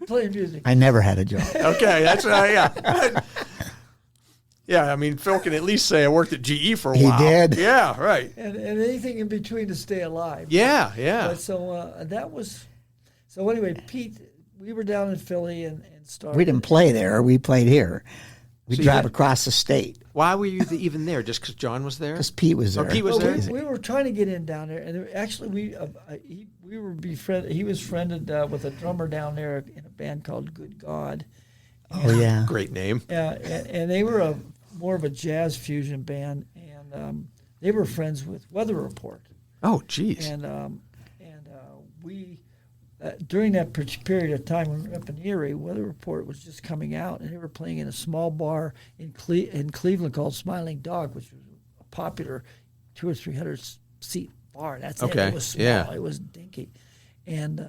playing music. I never had a job. Okay, that's yeah. Yeah, I mean, Phil can at least say I worked at GE for a He while. did. Yeah, right. And anything in between to stay alive. Yeah, yeah. But so that was. So anyway, Pete, we were down in Philly and started. We didn't play there. We played here. We So drive you- across the state Why were you even there? Just because John was there? because Pete was there. Or Pete was Well, there? we were trying to get in down there, and actually we were befriended. He was friended with a drummer down there in a band called Good God. Oh, yeah. Great name. And they were more of a jazz fusion band, and they were friends with Weather Report. Oh, geez. And we during that period of time when we were up in Erie, Weather Report was just coming out, and they were playing in a small bar in Cleveland called Smiling Dog, which was a popular 200 or 300 seat bar. That's it. Okay, It was small. yeah. It was dinky, and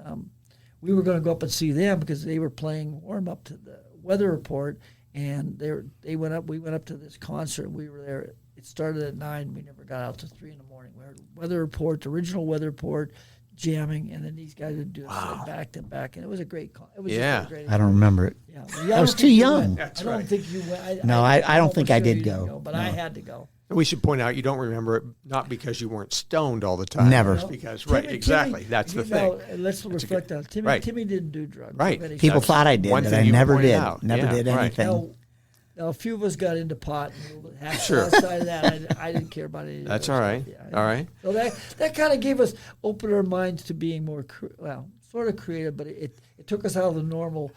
we were going to go up and see them because they were playing warm up to the Weather Report, and they went up. We went up to this concert. We were there. It started at 9. We never got out till 3 in the morning. We heard Weather Report, the original Weather Report, jamming, and then these guys would do it back to back, and it was a great. It was Yeah. just a great. I don't remember it. Yeah, I was don't too think you young. went. That's I don't right. think you went. No, I don't almost think I sure did you didn't go. but No. I had to go. And we should point out you don't remember it not because you weren't stoned all the time. Never. It's because, right, exactly. That's the thing. Let's reflect on it. Timmy. right. Timmy didn't do drugs. Right. Nobody- People That's thought I did, one but thing I you never pointed did. out. Never Yeah, did right. anything. Now, a few of us got into pot. And Sure. outside of that, I didn't care about it. That's all right. All right. So that kind of gave us opened our minds to being more sort of creative, but it took us out of the normal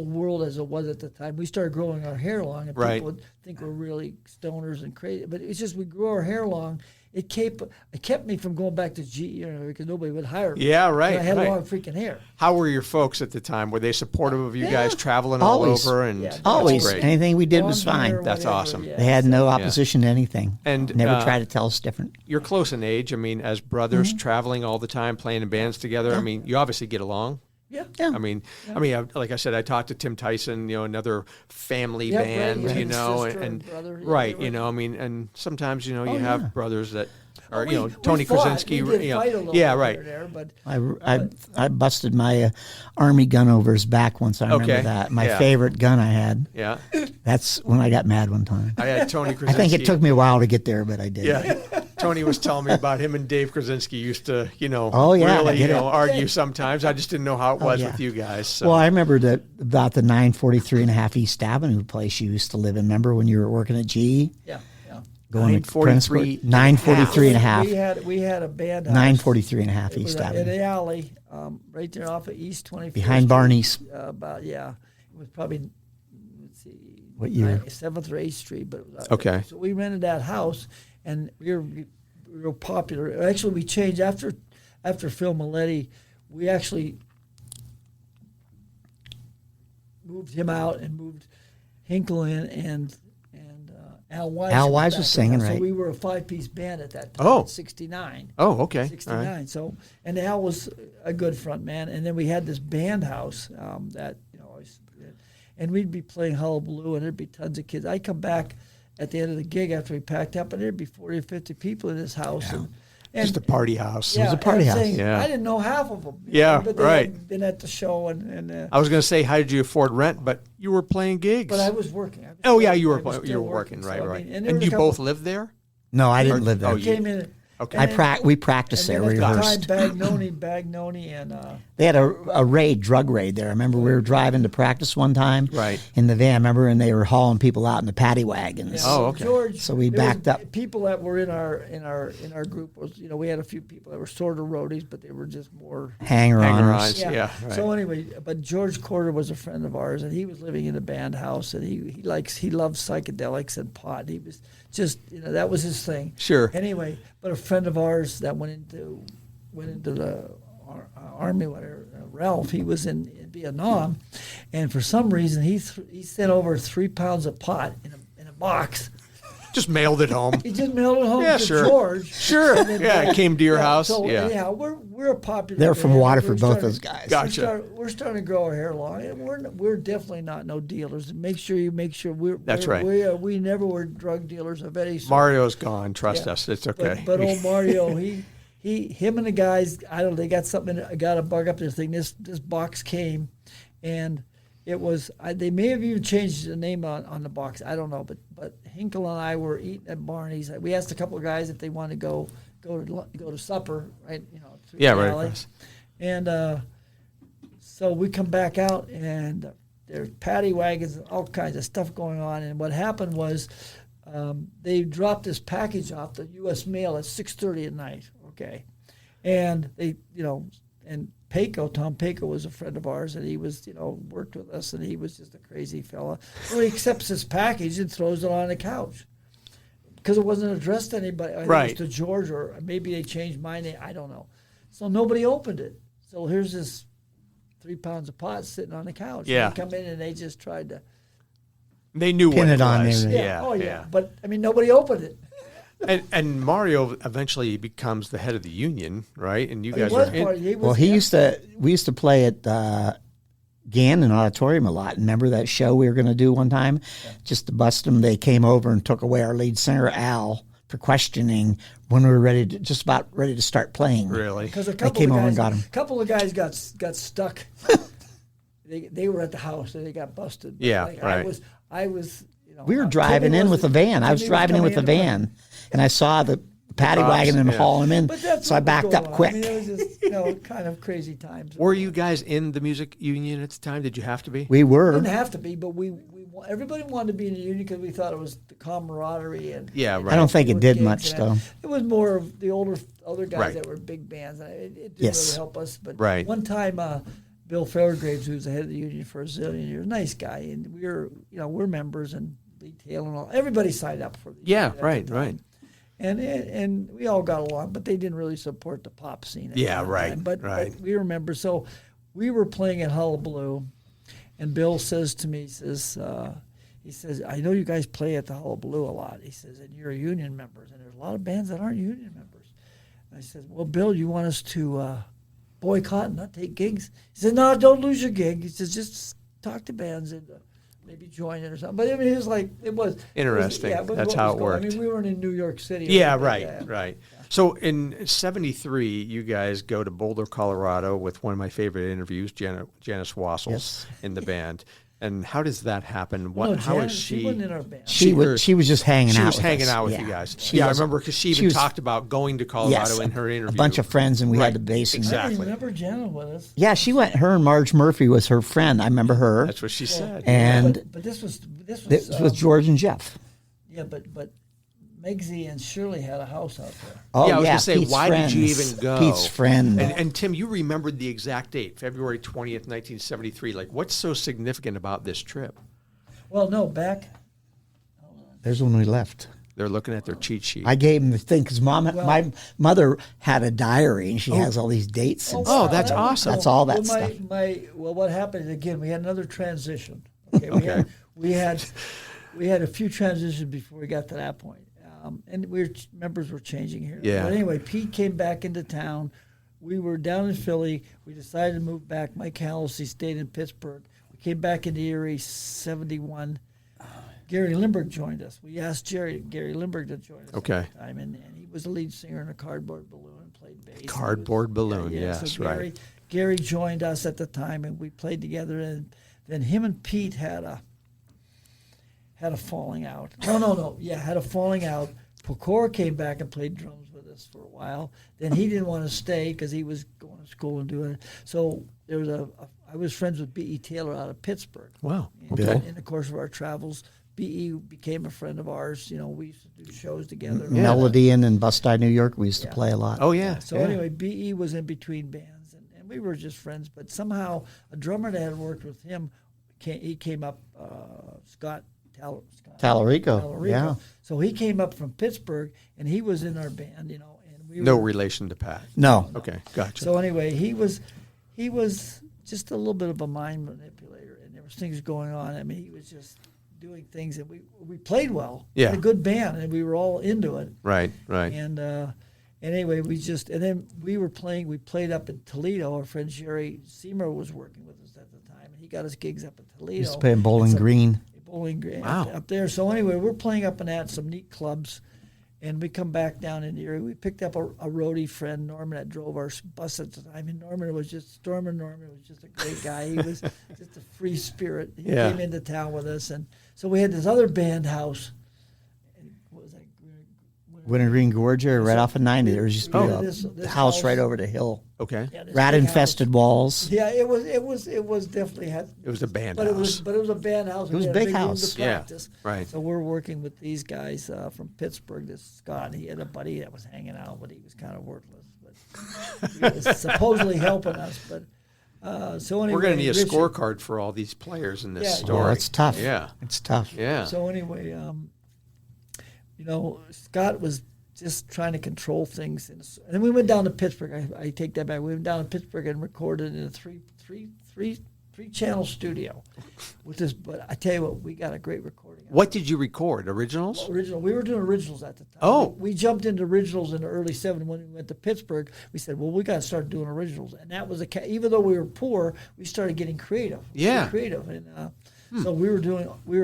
world as it was at the time. We started growing our hair long, and Right. people would think we're really stoners and crazy. But it's just we grew our hair long. It kept me from going back to GE because nobody would hire me. Yeah, right, And I had right. long freaking hair. How were your folks at the time? Were they supportive of you Yeah. guys traveling Always. all over? And Yeah. that's Always. great. Anything we did was Blonde hair, fine. That's whatever, awesome. yeah. They had no opposition to anything. And, never tried to tell us different. You're close in age. I mean, as brothers Mm-hmm. traveling all the time, playing in bands together. I mean, you obviously get along. Yeah. Yeah. I mean, like I said, I talked to Tim Tyson, another family Yeah, band, right, you know, sister and brother, yeah, right, they were- I mean, and sometimes, you yeah. have brothers that are, We Tony fought. Krasinski, We did fight a little yeah, bit right. here and there, but I busted my army gun over his back once. I remember Okay. that. My Yeah. favorite gun I had. Yeah. That's when I got mad one time. I had Tony I Krasinski. think it took me a while to get there, but I did. Yeah. Tony was telling me about him and Dave Krasinski used to, Oh, yeah, really, get it. argue sometimes. I just didn't know how it was yeah. with you guys. So. Well, I remember about the 943 and a half East Avenue place you used to live in. Remember when you were working at GE? yeah. Going to 943 943 and a half. We had a band house. 943 and a half It was East in Avenue. the alley, right there off of East 24th Behind Street. Barney's. It was probably let's see, What year? 7th or 8th Street, but it was, Okay. So we rented that house, and we were real popular. Actually, we changed after Phil Maletti. We actually moved him out and moved Hinkle in and Al Wise. Al was Wise back was in singing, town. right. So we were a 5-piece band at that time. Oh. 69. Oh, okay. All 69. right. So, and Al was a good front man. And then we had this band house that, and we'd be playing Hullabaloo, and there'd be tons of kids. I'd come back at the end of the gig after we packed up, and there'd be 40 or 50 people in this house. Yeah. And Just a party house. yeah, was a party and I'm house. saying, Yeah. I didn't know half of them. Yeah, but they right. had been at the show, and I was going to say, how did you afford rent? But you were playing gigs. but I was working. I was Oh, yeah, still- you I were was you still were working, so, right, I right. mean, there And was a you couple- both lived there? No, I didn't live there. Oh, you- came in. Okay. We practiced there. And We then at the rehearsed. time, Bagnoni, and They had a drug raid there. I remember we were driving to practice one time Right. in the van. I remember, and they were hauling people out in the paddy wagons. Oh, okay. George. So we there was backed up. People that were in our group was, we had a few people that were sort of roadies, but they were just more. Hanger-ons. Hanger-ons. Yeah, right. So anyway, but George Corder was a friend of ours, and he was living in a band house, and he loves psychedelics and pot. He was just, that was his thing. Sure. Anyway, but friend of ours that went into the army, whatever. Ralph, he was in Vietnam, and for some reason he sent over 3 pounds of pot in a box. Just mailed it home. He just mailed it home to sure. George. Sure. And then It came to your house. So yeah. anyhow, we're a popular. They're from band. Waterford, We're both those starting- guys. Gotcha. We're starting to grow our hair long, and we're definitely not no dealers. Make sure That's right. We never were drug dealers of any sort. Mario's gone. Trust Yeah. us. It's okay. But old Mario, him and the guys, I don't know, they got something, got a bug up their thing. This box came, and it was, they may have even changed the name on the box. I don't know, but Hinkle and I were eating at Barney's. We asked a couple of guys if they wanted to go to supper, right? Through the right alley. across. And so we come back out, and there's paddy wagons and all kinds of stuff going on. And what happened was they dropped this package off the U.S. mail at 6:30 at night. Okay, and they, and Tom Paco was a friend of ours, and he was, worked with us, and he was just a crazy fella. So he accepts this package and throws it on the couch because it wasn't addressed to anybody. I think Right. it was to George, or maybe they changed my name. I don't know. So nobody opened it. So here's this 3 pounds of pot sitting on the couch. Yeah. And they come in and they just tried to. They knew Pin what it on was. there. Yeah. Oh yeah. But I mean, nobody opened it. And Mario eventually becomes the head of the union, right? And you He guys was are in, part of- he was- Well, yeah. we used to play at Gannon Auditorium a lot. Remember that show we were going to do one time? Just to bust them, they came over and took away our lead singer, Al, for questioning when we were just about ready to start playing. really. Because a They couple came of over guys, and got him. couple of guys got stuck. they were at the house and they got busted. But, Yeah, like, right. I was. We were driving in with a van. I was Timmy driving in with a coming in van, and I saw the paddy cops, wagon and yeah. hauling him in. But that's So I what was backed going up on. quick. I mean, it was just kind of crazy times. Were you guys in the music union at the time? Did you have to be? We were. Didn't have to be, but everybody wanted to be in the union because we thought it was the camaraderie and. Yeah, and right. I don't think it doing did gigs much, and though. It was more of the other guys Right. that were big bands. And it didn't Yes. really help us. But Right. one time, Bill Fairgraves, who's the head of the union for a zillion years, nice guy, and we're members, and Lee Taylor and all. Everybody signed up for the Yeah, union at right, the time. right. And we all got along, but they didn't really support the pop scene. At Yeah, that right, time. But right. we remember. So we were playing at Hullabaloo, and Bill says to me, he says, I know you guys play at the Hullabaloo a lot. He says, and you're union members, and there's a lot of bands that aren't union members. And I said, well, Bill, you want us to boycott and not take gigs? He said, no, don't lose your gig. He says, just talk to bands and maybe join it or something. But I mean, it was like, Interesting. but That's what how was it going- worked. I mean, we weren't in New York City. or Yeah, anything like right, that. right. So in '73, you guys go to Boulder, Colorado, with one of my favorite interviews, Janice Wassels, Yes. in the band. And how does that happen? What? No, how Janet, is she wasn't in our band. She was just hanging She out. was with hanging us. out with Yeah. you guys. She I was- remember because she even was- talked about going to Colorado in her interview. A bunch of friends, and we Right. had the bass. And I Exactly. don't remember Janet with us. Yeah, she went. Her and Marge Murphy was her friend. I remember her. That's what she said. And but this was this was George and Jeff. yeah, but Megsy and Shirley had a house out there. Oh Yeah, I was gonna say, Pete's why did you friends. even go? Pete's friend. And Tim, you remembered the exact date, February 20th, 1973. Like, what's so significant about this trip? Well, no, back. There's when we left. They're looking at their cheat sheet. I gave him the thing because my mother had a diary and she has all these dates. And Oh, stuff. that's that was awesome. cool. That's all that well, stuff. Well, what happened again? We had another transition. Okay, Okay. we had a few transitions before we got to that point, and members were changing here. Yeah. But anyway, Pete came back into town. We were down in Philly. We decided to move back. Mike Halsey stayed in Pittsburgh. We came back into Erie '71. Gary Lindbergh joined us. We asked Gary Lindbergh to join us Okay. at the time, and he was the lead singer in a Cardboard Balloon and played bass. Cardboard Balloon, Yeah, yes, so right. Gary joined us at the time, and we played together. And then him and Pete had a falling out. No. Yeah, had a falling out. Pokora came back and played drums with us for a while. Then he didn't want to stay because he was going to school and doing it. So there was I was friends with B.E. Taylor out of Pittsburgh. Wow. And Okay. in the course of our travels, B.E. became a friend of ours. You know, we used to do shows together. Melody and Bust Eye, New York. We used to play a lot. Oh, yeah. So yeah. anyway, B.E. was in between bands, and we were just friends. But somehow a drummer that had worked with him, he came up, Scott Tallarico. Tallarico. Yeah. So he came up from Pittsburgh, and he was in our band, you know. And No relation to Pat. No. Okay, gotcha. So anyway, he was just a little bit of a mind manipulator, and there was things going on. I mean, he was just doing things, and we played well. Yeah. We had a good band, and we were all into it. Right. And anyway, and then we played up in Toledo. Our friend Jerry Seymour was working with us at the time, and he got us gigs up in Toledo. Used to play in Bowling Green. Bowling Green Wow. up there. So anyway, we're playing up in some neat clubs, and we come back down in Erie. We picked up a roadie friend, Norman, that drove our bus at the time. And Norman was just a great guy. He was just a free spirit. He Yeah. came into town with us, and so we had this other band house. And what was that? Winter Green Gorge, right off of 90. There used to be this a house right over the hill. Okay. Yeah, this Rat big infested house. walls. Yeah, it was definitely had. It was a band But house. it was a band house. It was We a had big room house. to Yeah, practice. right. So we're working with these guys from Pittsburgh. This Scott, he had a buddy that was hanging out, but he was kind of worthless. But he was supposedly helping us. But so anyway, We're going to need a Richard- scorecard for all these players in this Yeah. story. Oh, that's tough. Yeah. It's tough. Yeah. So anyway, Scott was just trying to control things, and then we went down to Pittsburgh. I take that back. We went down to Pittsburgh and recorded in a three channel studio with this. But I tell you what, we got a great recording. What did you record? Originals? Original. We were doing originals at the time. Oh. We jumped into originals in the early '70s when we went to Pittsburgh. We said, well, we got to start doing originals, and that was even though we were poor, we started getting creative. Yeah. Creative, and so we were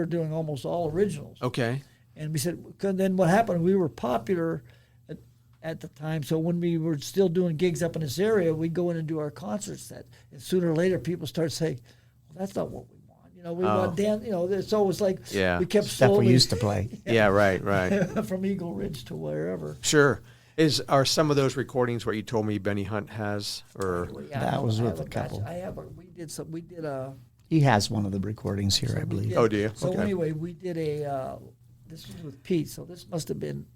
doing almost all originals. Okay. And we said, then what happened? We were popular at the time. So when we were still doing gigs up in this area, we'd go in and do our concert set. And sooner or later, people start saying, well, that's not what we want. We want dance. So it was like we kept Stuff slowly. we used to play. Yeah, right. from Eagle Ridge to wherever. Sure. Are some of those recordings what you told me Benny Hunt has? Or That was I with have a couple. We did a. He has one of the recordings here, I believe. Oh, do you? So Okay. anyway, we did this was with Pete, so this must have been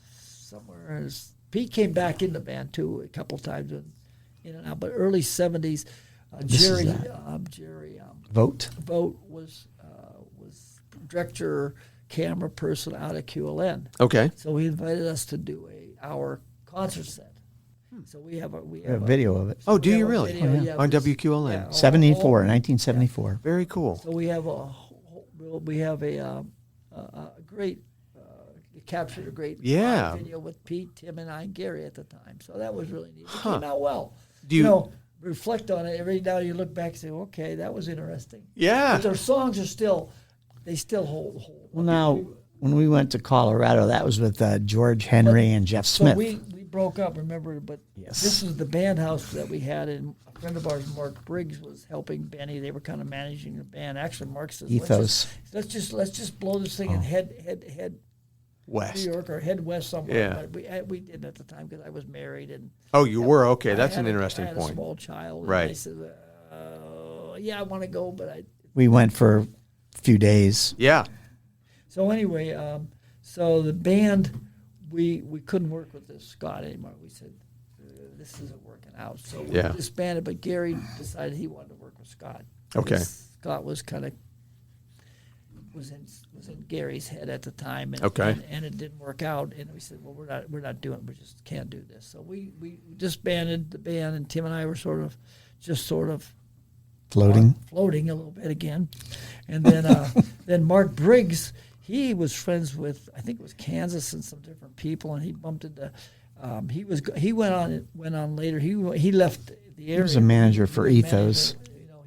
somewhere. Pete came back in the band too a couple times, in and out. But early '70s, Jerry Vote. was director, camera person out at QLN. Okay. So he invited us to do our concert set. So we have A video of it. Oh, do we you have a really? video, yeah, On this- WQLN. yeah. 1974. Very cool. So we have a great it captured a great Yeah. video with Pete, Tim, and I, and Gary at the time. So that was really neat. It came out well. Do you- reflect on it every now you look back and say, okay, that was interesting. Yeah. But their songs are still hold. Well, now, when we went to Colorado, that was with George Henry and Jeff So Smith. we broke up, remember, but Yes. this is the band house that we had, and a friend of ours, Mark Briggs, was helping Benny. They were kind of managing the band. Actually, Mark says, Ethos. let's just blow this thing and head West. New York or head west somewhere. Yeah. But we didn't at the time because I was married and Oh, you were? Okay. I That's had an interesting I had point. a small child. Right. And I said, yeah, I want to go, but We went for a few days. Yeah. So anyway, so the band, we couldn't work with this Scott anymore. We said, this isn't working out. So we Yeah. disbanded, but Gary decided he wanted to work with Scott. Okay. Scott was kind of was in Gary's head at the time, and, Okay. and it didn't work out. And we said, well, we're not doing, we just can't do this. So we disbanded the band, and Tim and I were sort of Floating. floating a little bit again. And then then Mark Briggs, he was friends with, I think it was Kansas and some different people, and he bumped into. He went on later. He left the area. He was a manager for He was Ethos.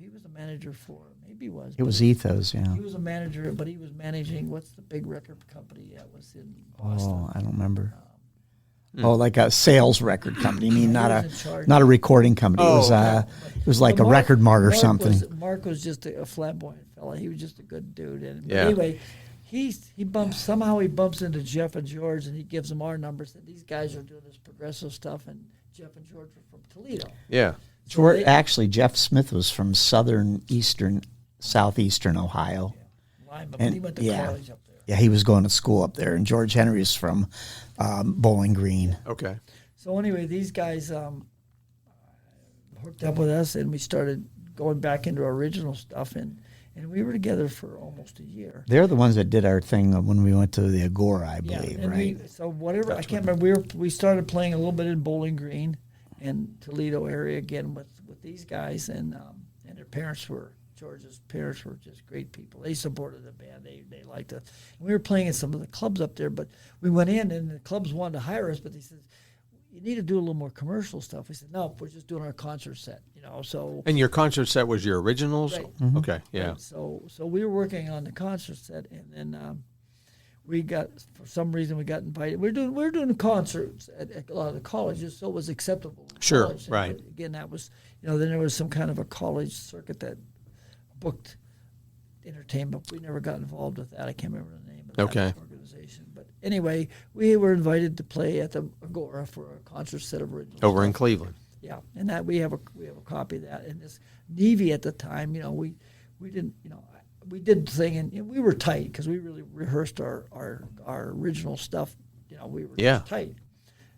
he was a manager for, maybe he was. It was Ethos, yeah. He was a manager, but he was managing, what's the big record company that was in Boston? Oh, I don't remember. Oh, like a sales record company. I mean, He not was a in charge. not a recording company. Oh, It was like But a record mart or something. Mark was just a flamboyant fella. He was just a good dude. And Yeah. anyway, he bumps into Jeff and George, and he gives them our numbers. That these guys are doing this progressive stuff, and Jeff and George were from Toledo. Yeah. Actually, Jeff Smith was from southeastern Ohio. Lima, but And- he went to yeah. college up there. Yeah, he was going to school up there, and George Henry is from Bowling Green. Okay. So anyway, these guys hooked up with us, and we started going back into our original stuff. And And we were together for almost a year. They're the ones that did our thing when we went to the Agora, I believe, and right? I can't remember. We started playing a little bit in Bowling Green and Toledo area again with these guys, and their parents were. George's parents were just great people. They supported the band. They liked us. And we were playing in some of the clubs up there, but we went in and the clubs wanted to hire us, but they said, you need to do a little more commercial stuff. We said, no, we're just doing our concert set, so. And your concert set was your originals? Right. Mm-hmm. Okay, yeah. Right. So we were working on the concert set, and then we got, for some reason, we got invited. We were doing concerts at a lot of the colleges, so it was acceptable. Sure, College. right. But again, that was, then there was some kind of a college circuit that booked entertainment. We never got involved with that. I can't remember the name of that organization. But anyway, we were invited to play at the Agora for a concert set of originals. Over in Cleveland. Yeah, and that we have a copy of that. And this Navy at the time, we didn't, we did thing, and we were tight because we really rehearsed our original stuff. We were just tight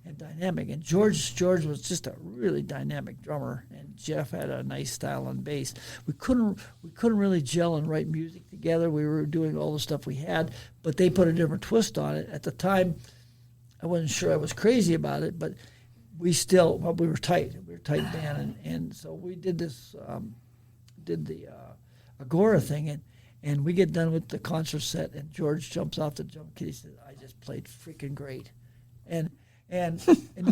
and dynamic. And George was just a really dynamic drummer, and Jeff had a nice style on bass. We couldn't really gel and write music together. We were doing all the stuff we had, but they put a different twist on it. At the time, I wasn't sure I was crazy about it, but we were tight. We were a tight band, and so we did this, did the Agora thing, and we get done with the concert set, and George jumps off the jump kit. He says, "I just played freaking great," and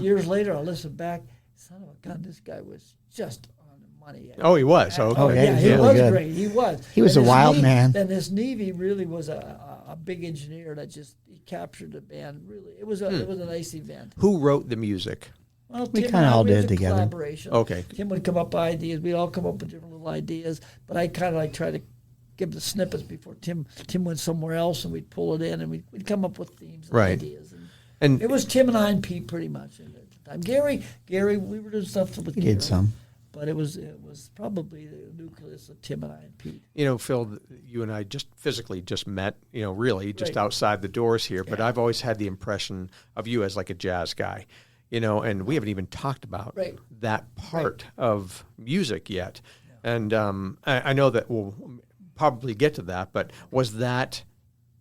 years later, I listen back. Son of a gun, this guy was just on the money. Oh, he was. Okay. Oh, yeah, he really was good. great. He was. He was And a this wild Navy- man. And this Navy really was a big engineer that he captured the band. Really, it was a nice event. Who wrote the music? Well, We Tim kinda and I, all we was did a together. Collaboration. Okay. Tim would come up with ideas. We'd all come up with different little ideas, but I kind of like try to give the snippets before Tim went somewhere else, and we'd pull it in, and we'd come up with themes and Right. ideas. And It was Tim and I and Pete pretty much at the time. Gary, we were doing stuff with We Gary, did some. but it was probably the nucleus of Tim and I and Pete. Phil, you and I just physically just met, really just Right. outside the doors here. But Yeah. I've always had the impression of you as like a jazz guy, and we haven't even talked about Right. that part of music yet. Yeah. And I know that we'll probably get to that, but was that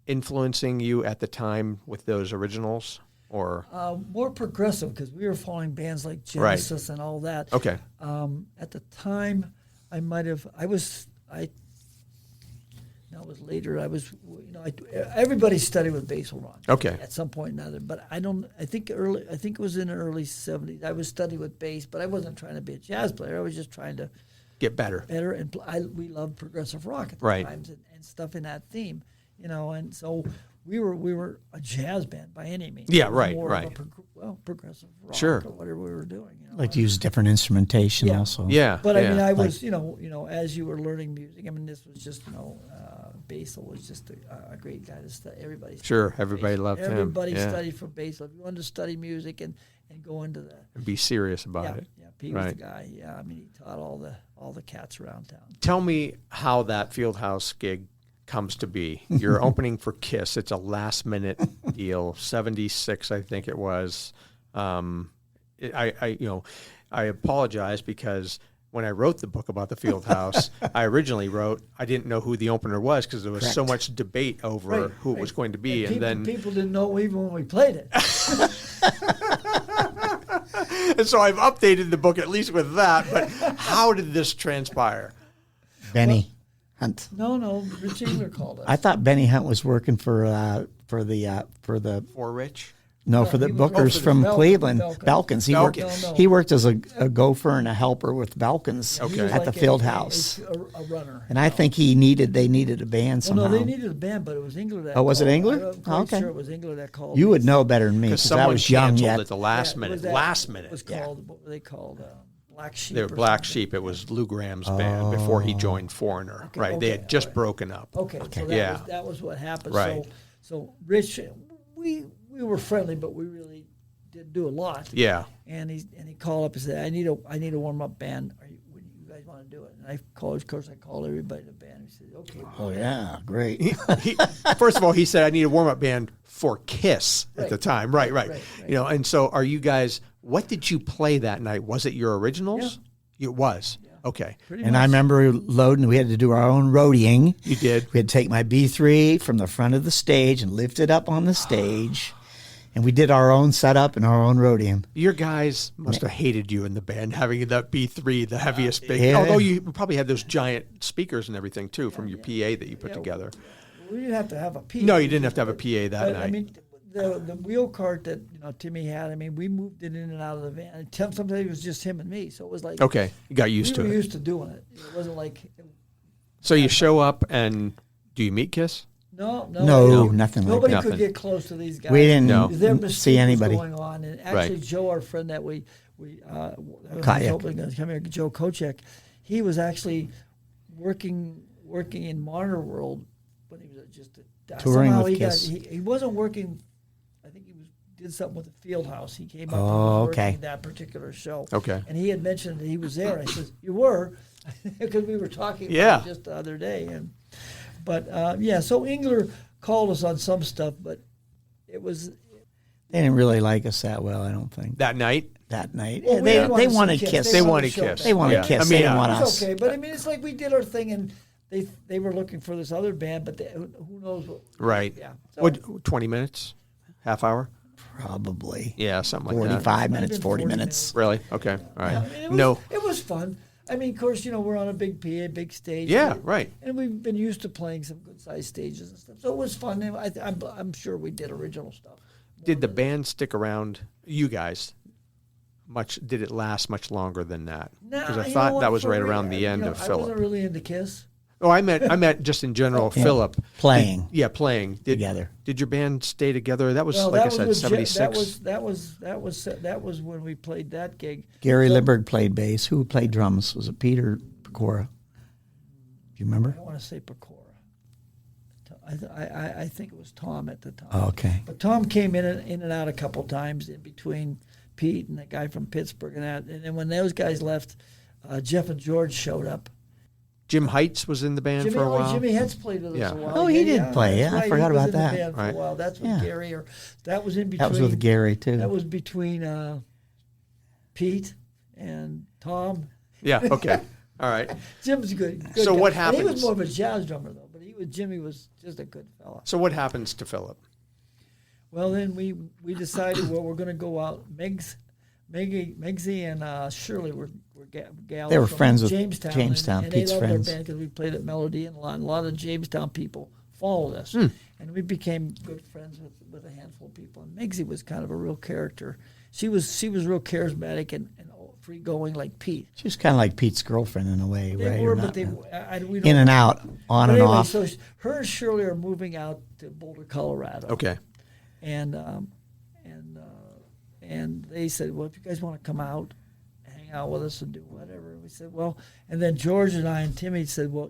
influencing you at the time with those originals? Or More progressive, because we were following bands like Genesis and all that. okay, At the time, it was later. Everybody studied with Basil Ron. Okay. At some point or another, but I think it was in the early '70s. I was studying with bass, but I wasn't trying to be a jazz player. I was just trying to get better. and we loved progressive rock at the Right. times and stuff in that theme, and so we were a jazz band by any means. Yeah, It was right, more right. of a progressive rock Sure. or whatever we were doing. Like to use different instrumentation Yeah. also. Yeah, But I yeah. mean, I was, as you were learning music. I mean, this was just, Basil was just a great guy to study. Everybody. Sure, everybody loved him. Everybody Yeah. studied from Basil. If you wanted to study music and go into the And be serious about yeah, it. yeah, Pete was Right. the guy. Yeah, I mean, he taught all the cats around town. Tell me how that Fieldhouse gig comes to be. You're opening for Kiss. It's a last minute deal. 76, I think it was. I apologize because when I wrote the book about the Fieldhouse, I originally wrote I didn't know who the opener was because there was so much debate over who it was going to be, and people didn't know even when we played it. and so I've updated the book at least with that. But how did this transpire? Benny Hunt. No, Rich Engler called us. I thought Benny Hunt was working for the For Rich? No, for the he was bookers for the from Belkins. Cleveland, Belkins. Belkins. No. He worked as a gopher and a helper with Belkins He was at the like Fieldhouse. a runner. And I think they needed a band Well, somehow. no, they needed a band, but it was Engler that. Oh, was it called. Engler? I'm quite Okay. sure it was Engler that called. You would know better than me Because because I someone was young canceled yet. at the last Yeah, it minute. was that- Last It minute. was called. What were they called? Black Sheep. They were or Black something. Sheep. It was Lou Graham's band before he joined Foreigner. Right. They had just broken up. Okay, so that was what happened. Right. So Rich, we were friendly, but we really didn't do a lot. Yeah. And he called up and said, I need a warm up band. Would you guys want to do it? And I called everybody in the band. He said, okay. Oh yeah, great. He, first of all, he said, I need a warm-up band for Kiss at the Right. time. Right. Right. And so are you guys, what did you play that night? Was it your originals? It was. Yeah. Okay. Pretty And much. I remember loading. We had to do our own roadieing. You did? We had to take my B3 from the front of the stage and lift it up on the stage. And we did our own setup and our own roadieing. Your guys must have hated you in the band, having that B3, the heaviest big. Yeah. Although you probably had those giant speakers and everything, too, from your PA that you put together. We didn't have to have a PA. No, you didn't have to have a PA that But, night. I mean, the wheel cart that Timmy had. I mean, we moved it in and out of the van. And sometimes it was just him and me, so it was like Okay, you got used we to were it. used to doing it. It wasn't like So you show up, and do you meet Kiss? no, nothing like nobody that. could get close to these guys. We didn't No. Their see mystique anybody. was going on, and actually, Right. Joe, our friend that we Kayak. come here, Joe Kochek, he was actually working in Monitor World when he was just Touring somehow with he Kiss. he wasn't working. I think he did something with the Fieldhouse. He came up and Oh, was okay. working that particular show. Okay. And he had mentioned that he was there. I said, "You were," because we were talking about Yeah. it just the other day. But so Engler called us on some stuff, but it was They didn't really like us that well, I don't think, That night? that night. Well, we they didn't want they to see wanted Kiss. Kiss. They wanted wanted to show Kiss. They wanted Yeah. Kiss. I They mean, didn't want It's us. okay, but I mean, it's like we did our thing, and they were looking for this other band, but who knows what? Right. Yeah. So, What, 20 minutes? Half hour? Probably. Yeah, something like that. 45 Might have minutes, been 40 40 minutes. Really? Okay. All right. I mean, it was fun. I mean, of course, we're on a big PA, big stage. Yeah, and right. And we've been used to playing some good sized stages and stuff, so it was fun. And I'm sure we did original stuff. Did the band stick around, you guys, did it last much longer than that? Because I thought that was right around the end of I Philip. wasn't really into Kiss. Oh, I meant just in general, Philip. Playing. Playing. Together. Did your band stay together? That was, Well, like I that said, was 76? that was when we played that gig. Gary So- Liburg played bass. Who played drums? Was it Peter Pecora? Do you remember? I want to say Pecora. I think it was Tom at the time. Oh, okay. But Tom came in and out a couple times in between Pete and the guy from Pittsburgh and that. And then when those guys left, Jeff and George showed up. Jim Heights was in the band for a while? Jimmy Hetz played with us Yeah. a while. Oh, he did play, that's yeah, I right. forgot He was about in the that. band for Right. a while. That's with Yeah. Gary, or that was in between. That was with Gary, too. That was between Pete and Tom. Yeah, okay. All right. Jim's good. So guy. what And he was happens? more of a jazz drummer though, but Jimmy was just a good fella. So what happens to Philip? Well, then we decided, well, we're going to go out. Megsy and Shirley were gals. They were from friends with Jamestown, Jamestown, and Pete's they loved friends. our band because we played at Melody, and a lot of Jamestown people followed us, Hmm. and we became good friends with a handful of people. And Megsy was kind of a real character. She was real charismatic and free going like Pete. She was kind of like Pete's girlfriend in a way, They right? were, Or but not? we don't. In and out, on But and anyway, off. so her and Shirley are moving out to Boulder, Colorado. Okay. And they said, well, if you guys want to come out, hang out with us and do whatever. And we said, well, and then George and I and Timmy said, well,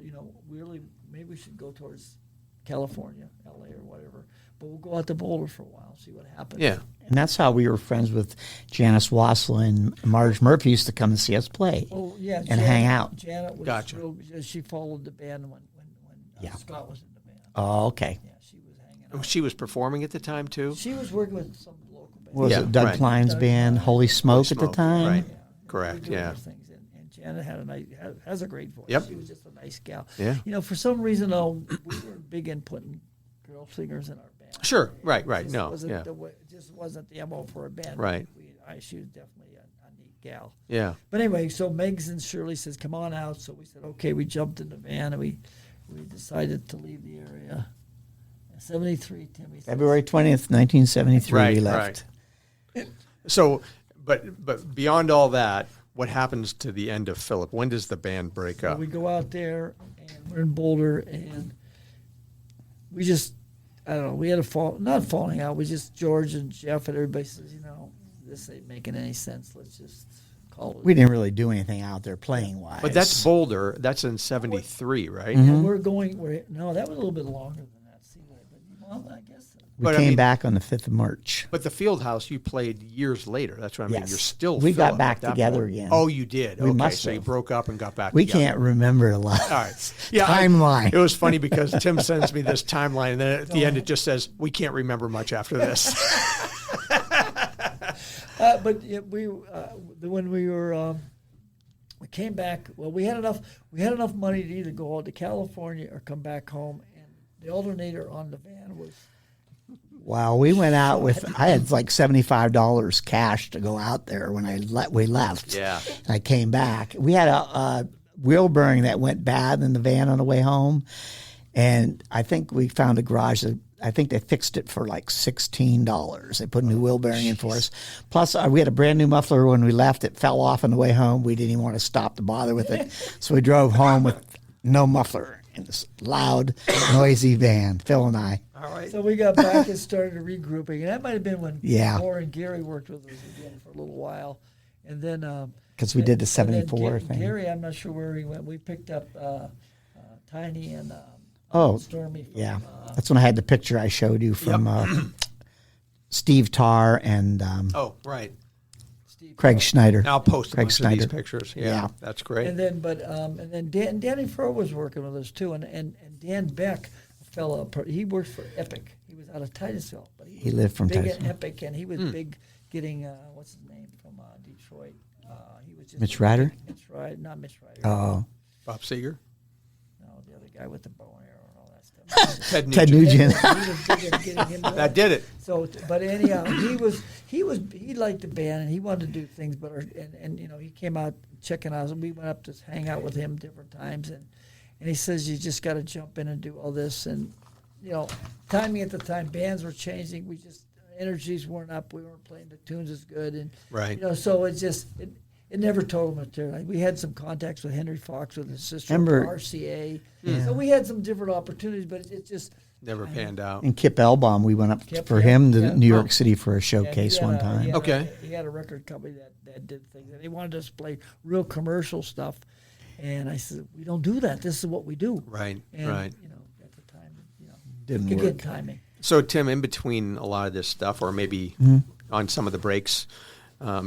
maybe we should go towards California, LA or whatever. But we'll go out to Boulder for a while, see what happens. Yeah. And that's how we were friends with Janice Wassel and Marge Murphy used to come and see us play. Oh, yeah. And hang out. Janet was Gotcha. she followed the band when Yeah. Scott was in the band. Oh, okay. Yeah, she was hanging out. She was performing at the time, too? She was working with some local band. Was Yeah, it Doug right. Klein's band, Holy Smoke, at the Smoke, time? Right. Yeah. Correct, We do yeah. those things. And Janet has a great voice. Yep. She was just a nice gal. Yeah. For some reason, though, we were big in putting girl singers in our band. Sure. Right, It just no. wasn't Yeah. it just wasn't the MO for a band. Right. She was definitely a neat gal. Yeah. But anyway, so Megs and Shirley says, come on out. So we said, okay. We jumped in the van and we decided to leave the area. 73, Timmy says. February 20th, 1973, Right, we left. right. So, but beyond all that, what happens to the end of Philip? When does the band break So up? we go out there and we're in Boulder and we just, I don't know, we had not falling out. We just, George and Jeff and everybody says, this ain't making any sense. Let's just call it. We didn't really do anything out there playing-wise. But that's Boulder. That's in 73, right? Mm-hmm. And no, that was a little bit longer than that. See, but I guess. We But I came mean- back on the 5th of March. But the Fieldhouse, you played years later. That's what I mean. Yes. You're still We got Philip back at that together point. again. Oh, you did? We Okay, must so you have. broke up and got back We together. can't remember a lot. All right. Yeah, Timeline. It was funny because Tim sends me this timeline, and then at the end it just says, we can't remember much after this. But when we were we came back. Well, we had enough money to either go out to California or come back home. And the alternator on the van was. Wow, we went out with, I had like $75 cash to go out there when we left. Yeah. And I came back. We had a wheel bearing that went bad in the van on the way home. And I think we found a garage that, I think they fixed it for like $16. They put a new wheel bearing in for us. Plus, we had a brand new muffler when we left. It fell off on the way home. We didn't even want to stop to bother with it. So we drove home with no muffler in this loud, noisy van, Phil and I. All right. So we got back and started regrouping. And that might have been when Yeah. Warren and Gary worked with us again for a little while. And then... Because we did the and then 74 thing. Gary, I'm not sure where he went. We picked up Tiny and Stormy. From, Yeah. That's when I had the picture I showed you from Steve Tarr and Oh, right. Craig Schneider. I'll post a Craig bunch of Snyder. these pictures. Yeah, Yeah. that's great. And then Danny Furr was working with us too, and Dan Beck, a fellow, he worked for Epic. He was out of Titusville, but He lived from big at Titusville. Epic, and he was big getting what's his name from Detroit. He was just Mitch Ryder? Mitch Ryder, not Mitch Ryder. Oh, Bob Seger? No, the other guy with the bow and arrow and all that stuff. Ted Ted Nugent. Nugent. He was big at getting him. That did it. So, but anyhow, he liked the band and he wanted to do things, but and you know he came out checking us, and we went up to hang out with him different times, and he says you just got to jump in and do all this, and you know, timing at the time, bands were changing, energies weren't up, we weren't playing the tunes as good, and Right. you know, so it never total material. We had some contacts with Henry Fox with his sister, Remember- RCA, so we had some different opportunities, but it just. Never panned out. and Kip Elbaum, we went up Kip, for yeah, him to yeah. New York City for a Yeah, showcase he had one a- time. He had Okay. He had a record company that did things, and they wanted us to play real commercial stuff. And I said, we don't do that. This is what we do. Right, And, right. you know, at the time, you know, Didn't again, work. timing. So, Tim, in between a lot of this stuff, or maybe Mm-hmm. on some of the breaks,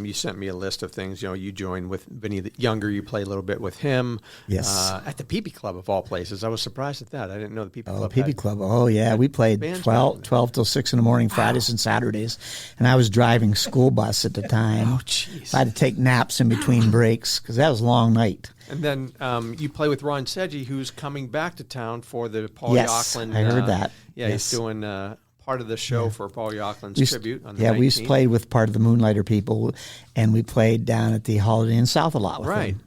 you sent me a list of things. You know, you joined with Vinny the Younger. You play a little bit with him. Yes. At the PB Club, of all places. I was surprised at that. I didn't know the PB Oh, Club PB had- Club. Oh, yeah. We played bands 12 till 6 in the morning, Fridays and Saturdays. And I was driving school bus at the time. Oh, jeez. I had to take naps in between breaks because that was a long night. And then you play with Ron Sedgy, who's coming back to town for the Paul Yes, Yocklin. I heard that. Yeah, Yes. he's doing part of the show for Paul Yocklin's We tribute on the yeah, 19th. we used to play with part of the Moonlighter people, and we played down at the Holiday Inn South a lot with Right, them.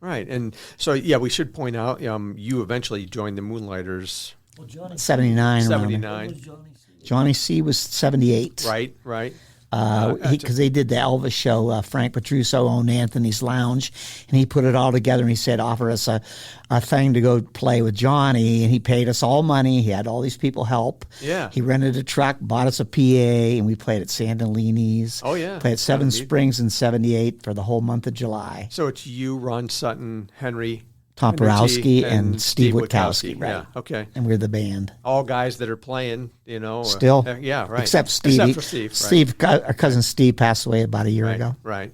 right. And so, yeah, we should point out you eventually joined the Moonlighters. Well, Johnny 79. around there. 79. was Johnny C. Johnny C. was 78. Right, right. Because they did the Elvis show. Frank Petruso owned Anthony's Lounge, and he put it all together. And he said, "Offer us a thing to go play with Johnny," and he paid us all money. He had all these people help. Yeah. He rented a truck, bought us a PA, and we played at Sandolini's. Oh, yeah. Played at Seven Gotta be. Springs in '78 for the whole month of July. So it's you, Ron Sutton, Henry Tom Henry Porowski and Steve Witkowski, right? Yeah, okay. And we're the band. All guys that are playing, you know. Still, yeah, right. Except Steve. Except for Steve. Right. Steve, our cousin Steve, passed away about a year Right, ago. right.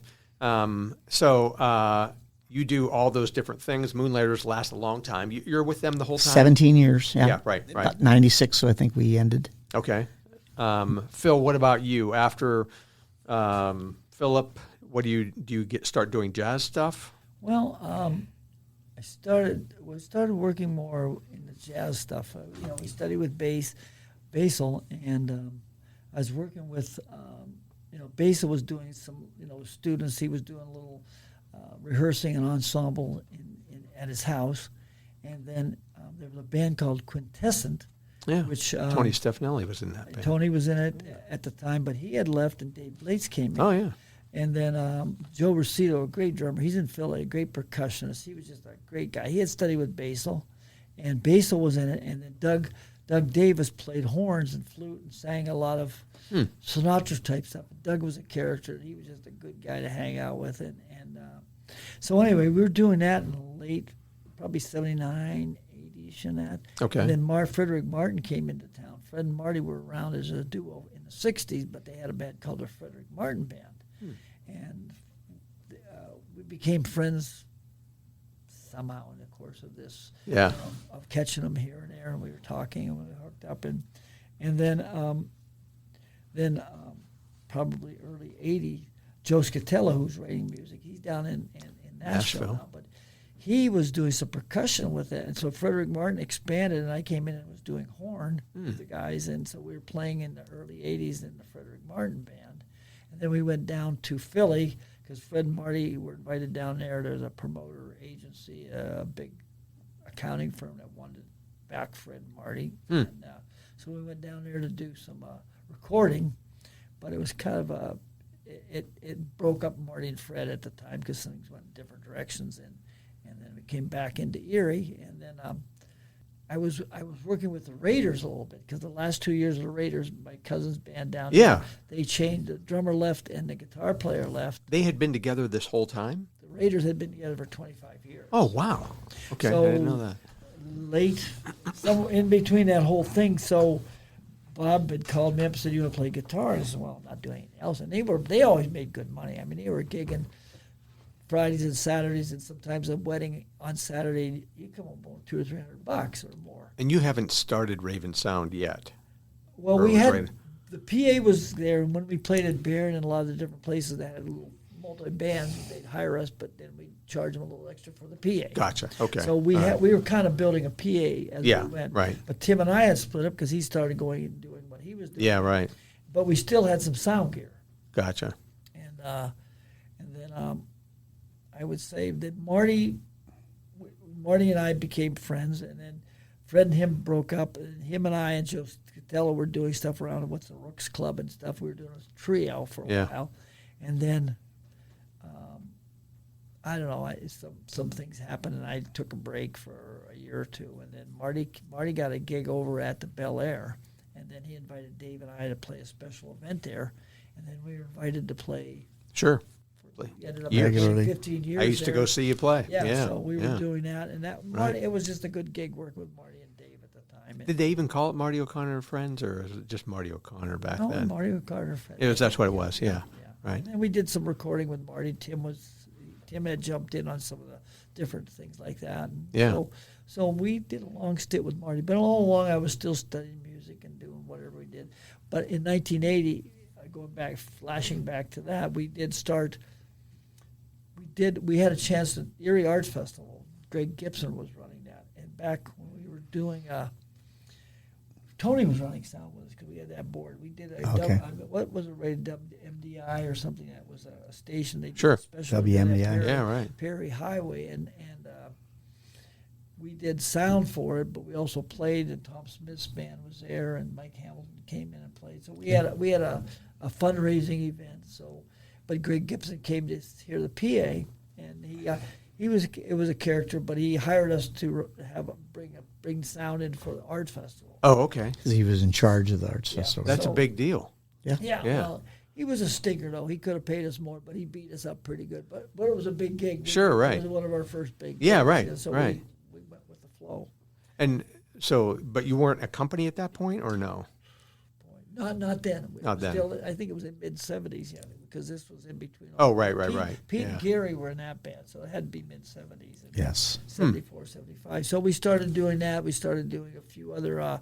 So you do all those different things. Moonlighters last a long time. You're with them the whole time? 17 years. Yeah, Yeah, right, right. About 96, so I think we ended. Okay. Phil, what about you? After Philip, what do you start doing jazz stuff? Well, I started working more in the jazz stuff. You know, we studied with Basil, and I was working with, you know, Basil was doing some, you know, students. He was doing a little rehearsing an ensemble at his house, and then there was a band called Quintessent. Yeah. Which Tony Stefanelli was in that band. Tony was in it at the time, but he had left, and Dave Blades came in. Oh yeah. And then Joe Rosito, a great drummer, he's in Philly, a great percussionist. He was just a great guy. He had studied with Basil, and Basil was in it. And then Doug Davis played horns and flute and sang a lot of Sinatra type stuff. Doug was a character. He was just a good guy to hang out with. And so anyway, we were doing that in the late, probably 79, 80-ish and that. Okay. And then Frederick Martin came into town. Fred and Marty were around as a duo in the 60s, but they had a band called the Frederick Martin Band. And we became friends somehow in the course of this. Yeah. Of catching them here and there, and we were talking and we were hooked up, and then probably early '80, Joe Scatella, who's writing music, he's down in Nashville now, but he was doing some percussion with it, and so Frederick Martin expanded, and I came in and was doing horn with the guys, and so we were playing in the early '80s in the Frederick Martin band, and then we went down to Philly because Fred and Marty were invited down there. There's a promoter agency, a big accounting firm that wanted to back Fred and Marty, and so we went down there to do some recording, but it was kind of it broke up Marty and Fred at the time because things went in different directions, and then we came back into Erie, and then I was working with the Raiders a little bit because the last 2 years of the Raiders, my cousin's band down there, they changed. The drummer left and the guitar player left. They had been together this whole time? The Raiders had been together for 25 years. Oh, wow. Okay, so I didn't know that. Late, somewhere in between that whole thing, so Bob had called me up and said, "You want to play guitar?" I said, "Well, I'm not doing anything else." And they always made good money. I mean, they were gigging Fridays and Saturdays, and sometimes a wedding on Saturday, you come up on $200 or $300 or more. And you haven't started Raven Sound yet. Well, Or we was had Raven- the PA was there, and when we played at Barron and a lot of the different places that had little multi-bands, they'd hire us, but then we'd charge them a little extra for the PA. Gotcha. Okay. So we All had right. we were kind of building a PA as Yeah, we went. right. But Tim and I had split up because he started going and doing what he was doing. Yeah, right. But we still had some sound gear, Gotcha. and then I would say that Marty and I became friends, and then Fred and him broke up, and him and I and Joe Catella were doing stuff around what's the Rooks Club and stuff. We were doing a trio for a while, and then I don't know. Some things happened, and I took a break for a year or two, and then Marty got a gig over at the Bel Air, and then he invited Dave and I to play a special event there, and then we were invited to play. Sure. We ended up Regularly. playing 15 years. I used to there. go see you play. Yeah, so we were yeah. doing that, and that Marty, it was just a good gig working with Marty and Dave at the time. Did they even call it Marty O'Connor and Friends, or is it just Marty O'Connor back No, then? Marty O'Connor. That's what it was, yeah. Right. And we did some recording with Marty. Tim had jumped in on some of the different things like that. And Yeah. So we did a long stint with Marty, but all along I was still studying music and doing whatever we did. But in 1980, flashing back to that, we had a chance at Erie Arts Festival. Greg Gibson was running that, and back when we were doing, Tony was running sound with us because we had that board. We did what was it rated WMDI or something? That was a station. They did Sure. a special WMDI. event at Perry, Yeah, right. Perry Highway, and we did sound for it, but we also played. And Tom Smith's band was there, and Mike Hamilton came in and played. So we had a fundraising event. So, but Greg Gibson came to hear the PA, and it was a character, but he hired us to bring sound in for the art festival. Oh, okay. 'Cause he was in charge of the arts festival. That's So- a big deal. Yeah. Yeah. Well, he was a stinker though. He could have paid us more, but he beat us up pretty good. But it was a big gig. Sure, right. It was one of our first big gigs. Yeah, right, And so right. we went with the flow. And so, but you weren't a company at that point, or no? Not then. It Not was then. Still, I think it was in mid-70s, because this was in between. Oh, right. Pete Yeah. and Gary were in that band, so it had to be mid-70s. Yes. 74, 75. So we started doing that. We started doing a few other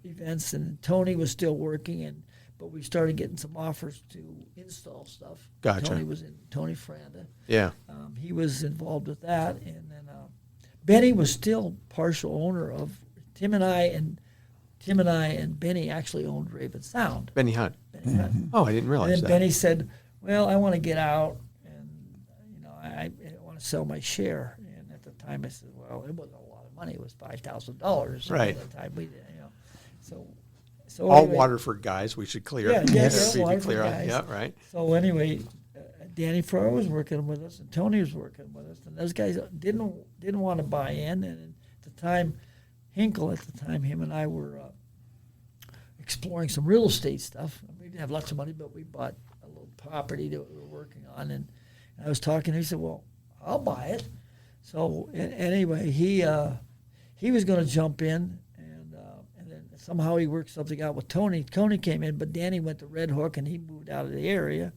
events, and Tony was still working, but we started getting some offers to install stuff. Gotcha. Tony Franda. Yeah. He was involved with that, and then Benny was still partial owner of Tim and I and Benny actually owned Raven Sound. Benny Hunt. Benny Hunt. Oh, I didn't And realize then that. Benny said, "Well, I want to get out, and I want to sell my share." And at the time, I said, "Well, it wasn't a lot of money; it was $5,000." Right. At the time we did, So All anyway, Waterford guys, we should clear. Yeah, be Waterford clear on. guys. Yeah, right. So anyway, Danny Farrar was working with us, and Tony was working with us, and those guys didn't want to buy in. And at the time, Hinkle, him and I were exploring some real estate stuff. We didn't have lots of money, but we bought a little property that we were working on. And I was talking, and he said, "Well, I'll buy it." So anyway, he was going to jump in, and then somehow he worked something out with Tony. Tony came in, but Danny went to Red Hook, and he moved out of the area.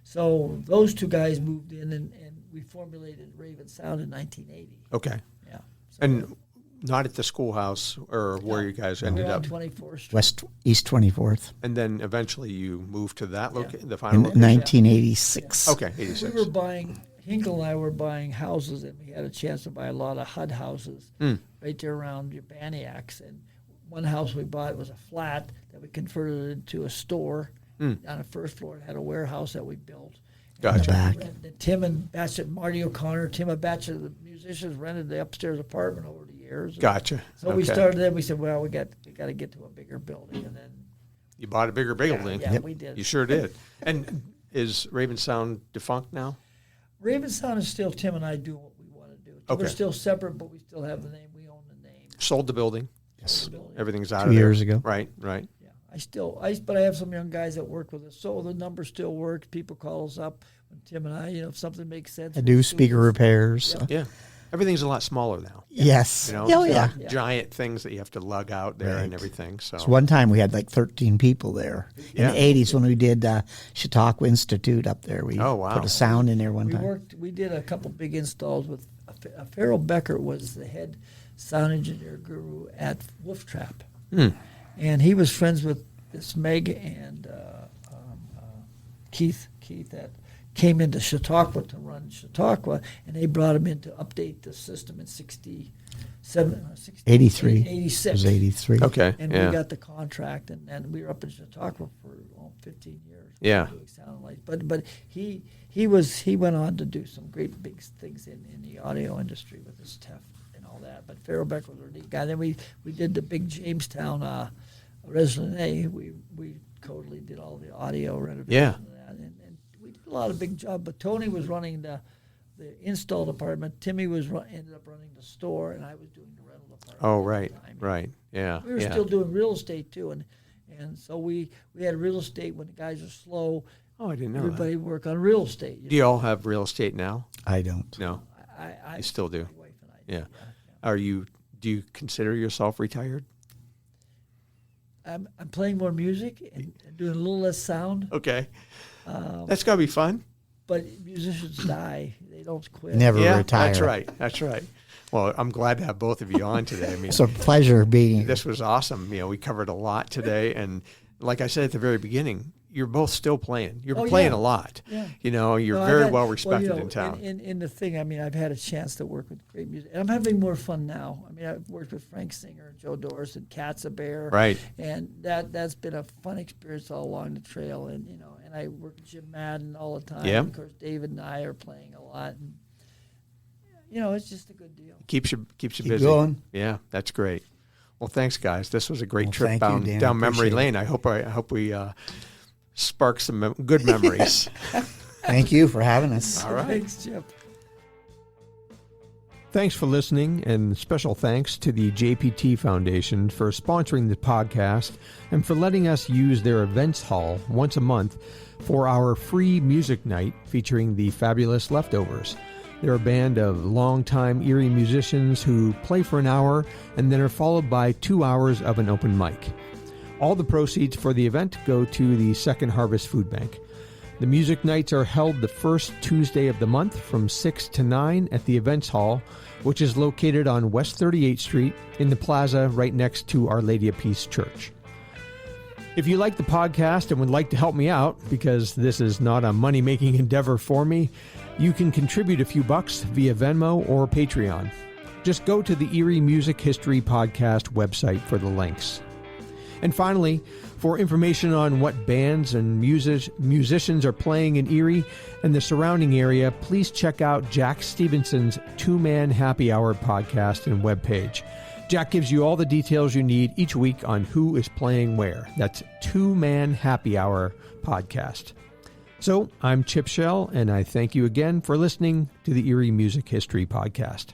So those two guys moved in, and we formulated Raven Sound in 1980. Okay. Yeah. So And not at the schoolhouse or where you guys ended we're on up. 24th Street. East 24th And then eventually you moved to that Yeah. location, the in final location? 1986. Okay, We 86. were buying Hinkle and I were buying houses, and we had a chance to buy a lot of HUD houses right there around Baniacs. And one house we bought was a flat that we converted into a store. On the first floor, it had a warehouse that we built. Gotcha. And Tim and Batchett, Marty O'Connor, Tim and Batchett, the musicians, rented the upstairs apartment over the years. Gotcha. So we started there. We said, well, we got to get to a bigger building, and then You bought a bigger building. yeah, we did. You sure did. And is Raven Sound defunct now? Raven Sound is still Tim and I do what we want to do. Okay. We're still separate, but we still have the name. We own the name. Sold the building. Yes. Everything's out 2 of there. years ago. Right, right. Yeah, but I have some young guys that work with us, so the number still works. People call us up when Tim and I, if something makes sense. I do speaker repairs. Yeah. Everything's a lot smaller now. Yes. You know, Oh, it's yeah. not giant things that you have to lug out there and everything. So, So one time we had like 13 people there. Yeah. In the 80s when we did Chautauqua Institute up there. We Oh, wow. put a sound in there one time. We did a couple big installs with Farrell Becker was the head sound engineer guru at Wolf Trap. And he was friends with this Meg and Keith that came into Chautauqua to run Chautauqua, and they brought him in to update the system in 83. 86. It was 83. okay. And yeah. we got the contract, and we were up in Chautauqua for 15 years. Yeah. Doing sound like, but he went on to do some great big things in the audio industry with his TEF and all that. But Farrell Beck was a neat guy. Then we did the big Jamestown Resident A. We totally did all the audio renovation. Yeah. And that, and we did a lot of big job. But Tony was running the install department. Timmy ended up running the store, and I was doing the rental department. Oh, at the right, time. right. Yeah. We were yeah. still doing real estate too, and so we had real estate when the guys are slow. Oh, I didn't know Everybody that. work on real estate. Do you all have real estate now? I don't. No. I You still do? my wife and I do, Yeah. Do you consider yourself retired? I'm playing more music and doing a little less sound, Okay. That's got to be fun. but musicians die. They don't quit. Never Yeah, retire. that's right. That's right. Well, I'm glad to have both of you on today. I mean, It's a pleasure being here. this was awesome. We covered a lot today, and like I said at the very beginning, you're both still playing. You're Oh, playing yeah. a lot. Yeah. You're No, very I've had- well respected well, in town. In the thing, I've had a chance to work with great music, and I'm having more fun now. I've worked with Frank Singer, Joe Doris, and Cats a Bear, Right. And that's been a fun experience all along the trail. And and I work with Jim Madden all the time. Yeah. Of course, David and I are playing a lot, and it's just a good deal. Keeps you Keep busy. going. Yeah, that's great. Well, thanks, guys. This was a great Well, trip thank you, Dan. down memory Appreciate lane. I hope we spark some good memories. Thank you for having us. All right. Thanks, Chip. Thanks for listening, and special thanks to the JPT Foundation for sponsoring the podcast and for letting us use their events hall once a month for our free music night featuring the fabulous Leftovers. They're a band of longtime Erie musicians who play for an hour and then are followed by 2 hours of an open mic. All the proceeds for the event go to the Second Harvest Food Bank. The music nights are held the first Tuesday of the month from 6 to 9 at the Events Hall, which is located on West 38th Street in the plaza right next to Our Lady of Peace Church. If you like the podcast and would like to help me out, because this is not a money-making endeavor for me, you can contribute a few bucks via Venmo or Patreon. Just go to the Erie Music History Podcast website for the links. And finally, for information on what bands and musicians are playing in Erie and the surrounding area, please check out Jack Stevenson's Two-Man Happy Hour podcast and webpage. Jack gives you all the details you need each week on who is playing where. That's Two-Man Happy Hour podcast. So, I'm Chip Shell, and I thank you again for listening to the Erie Music History Podcast.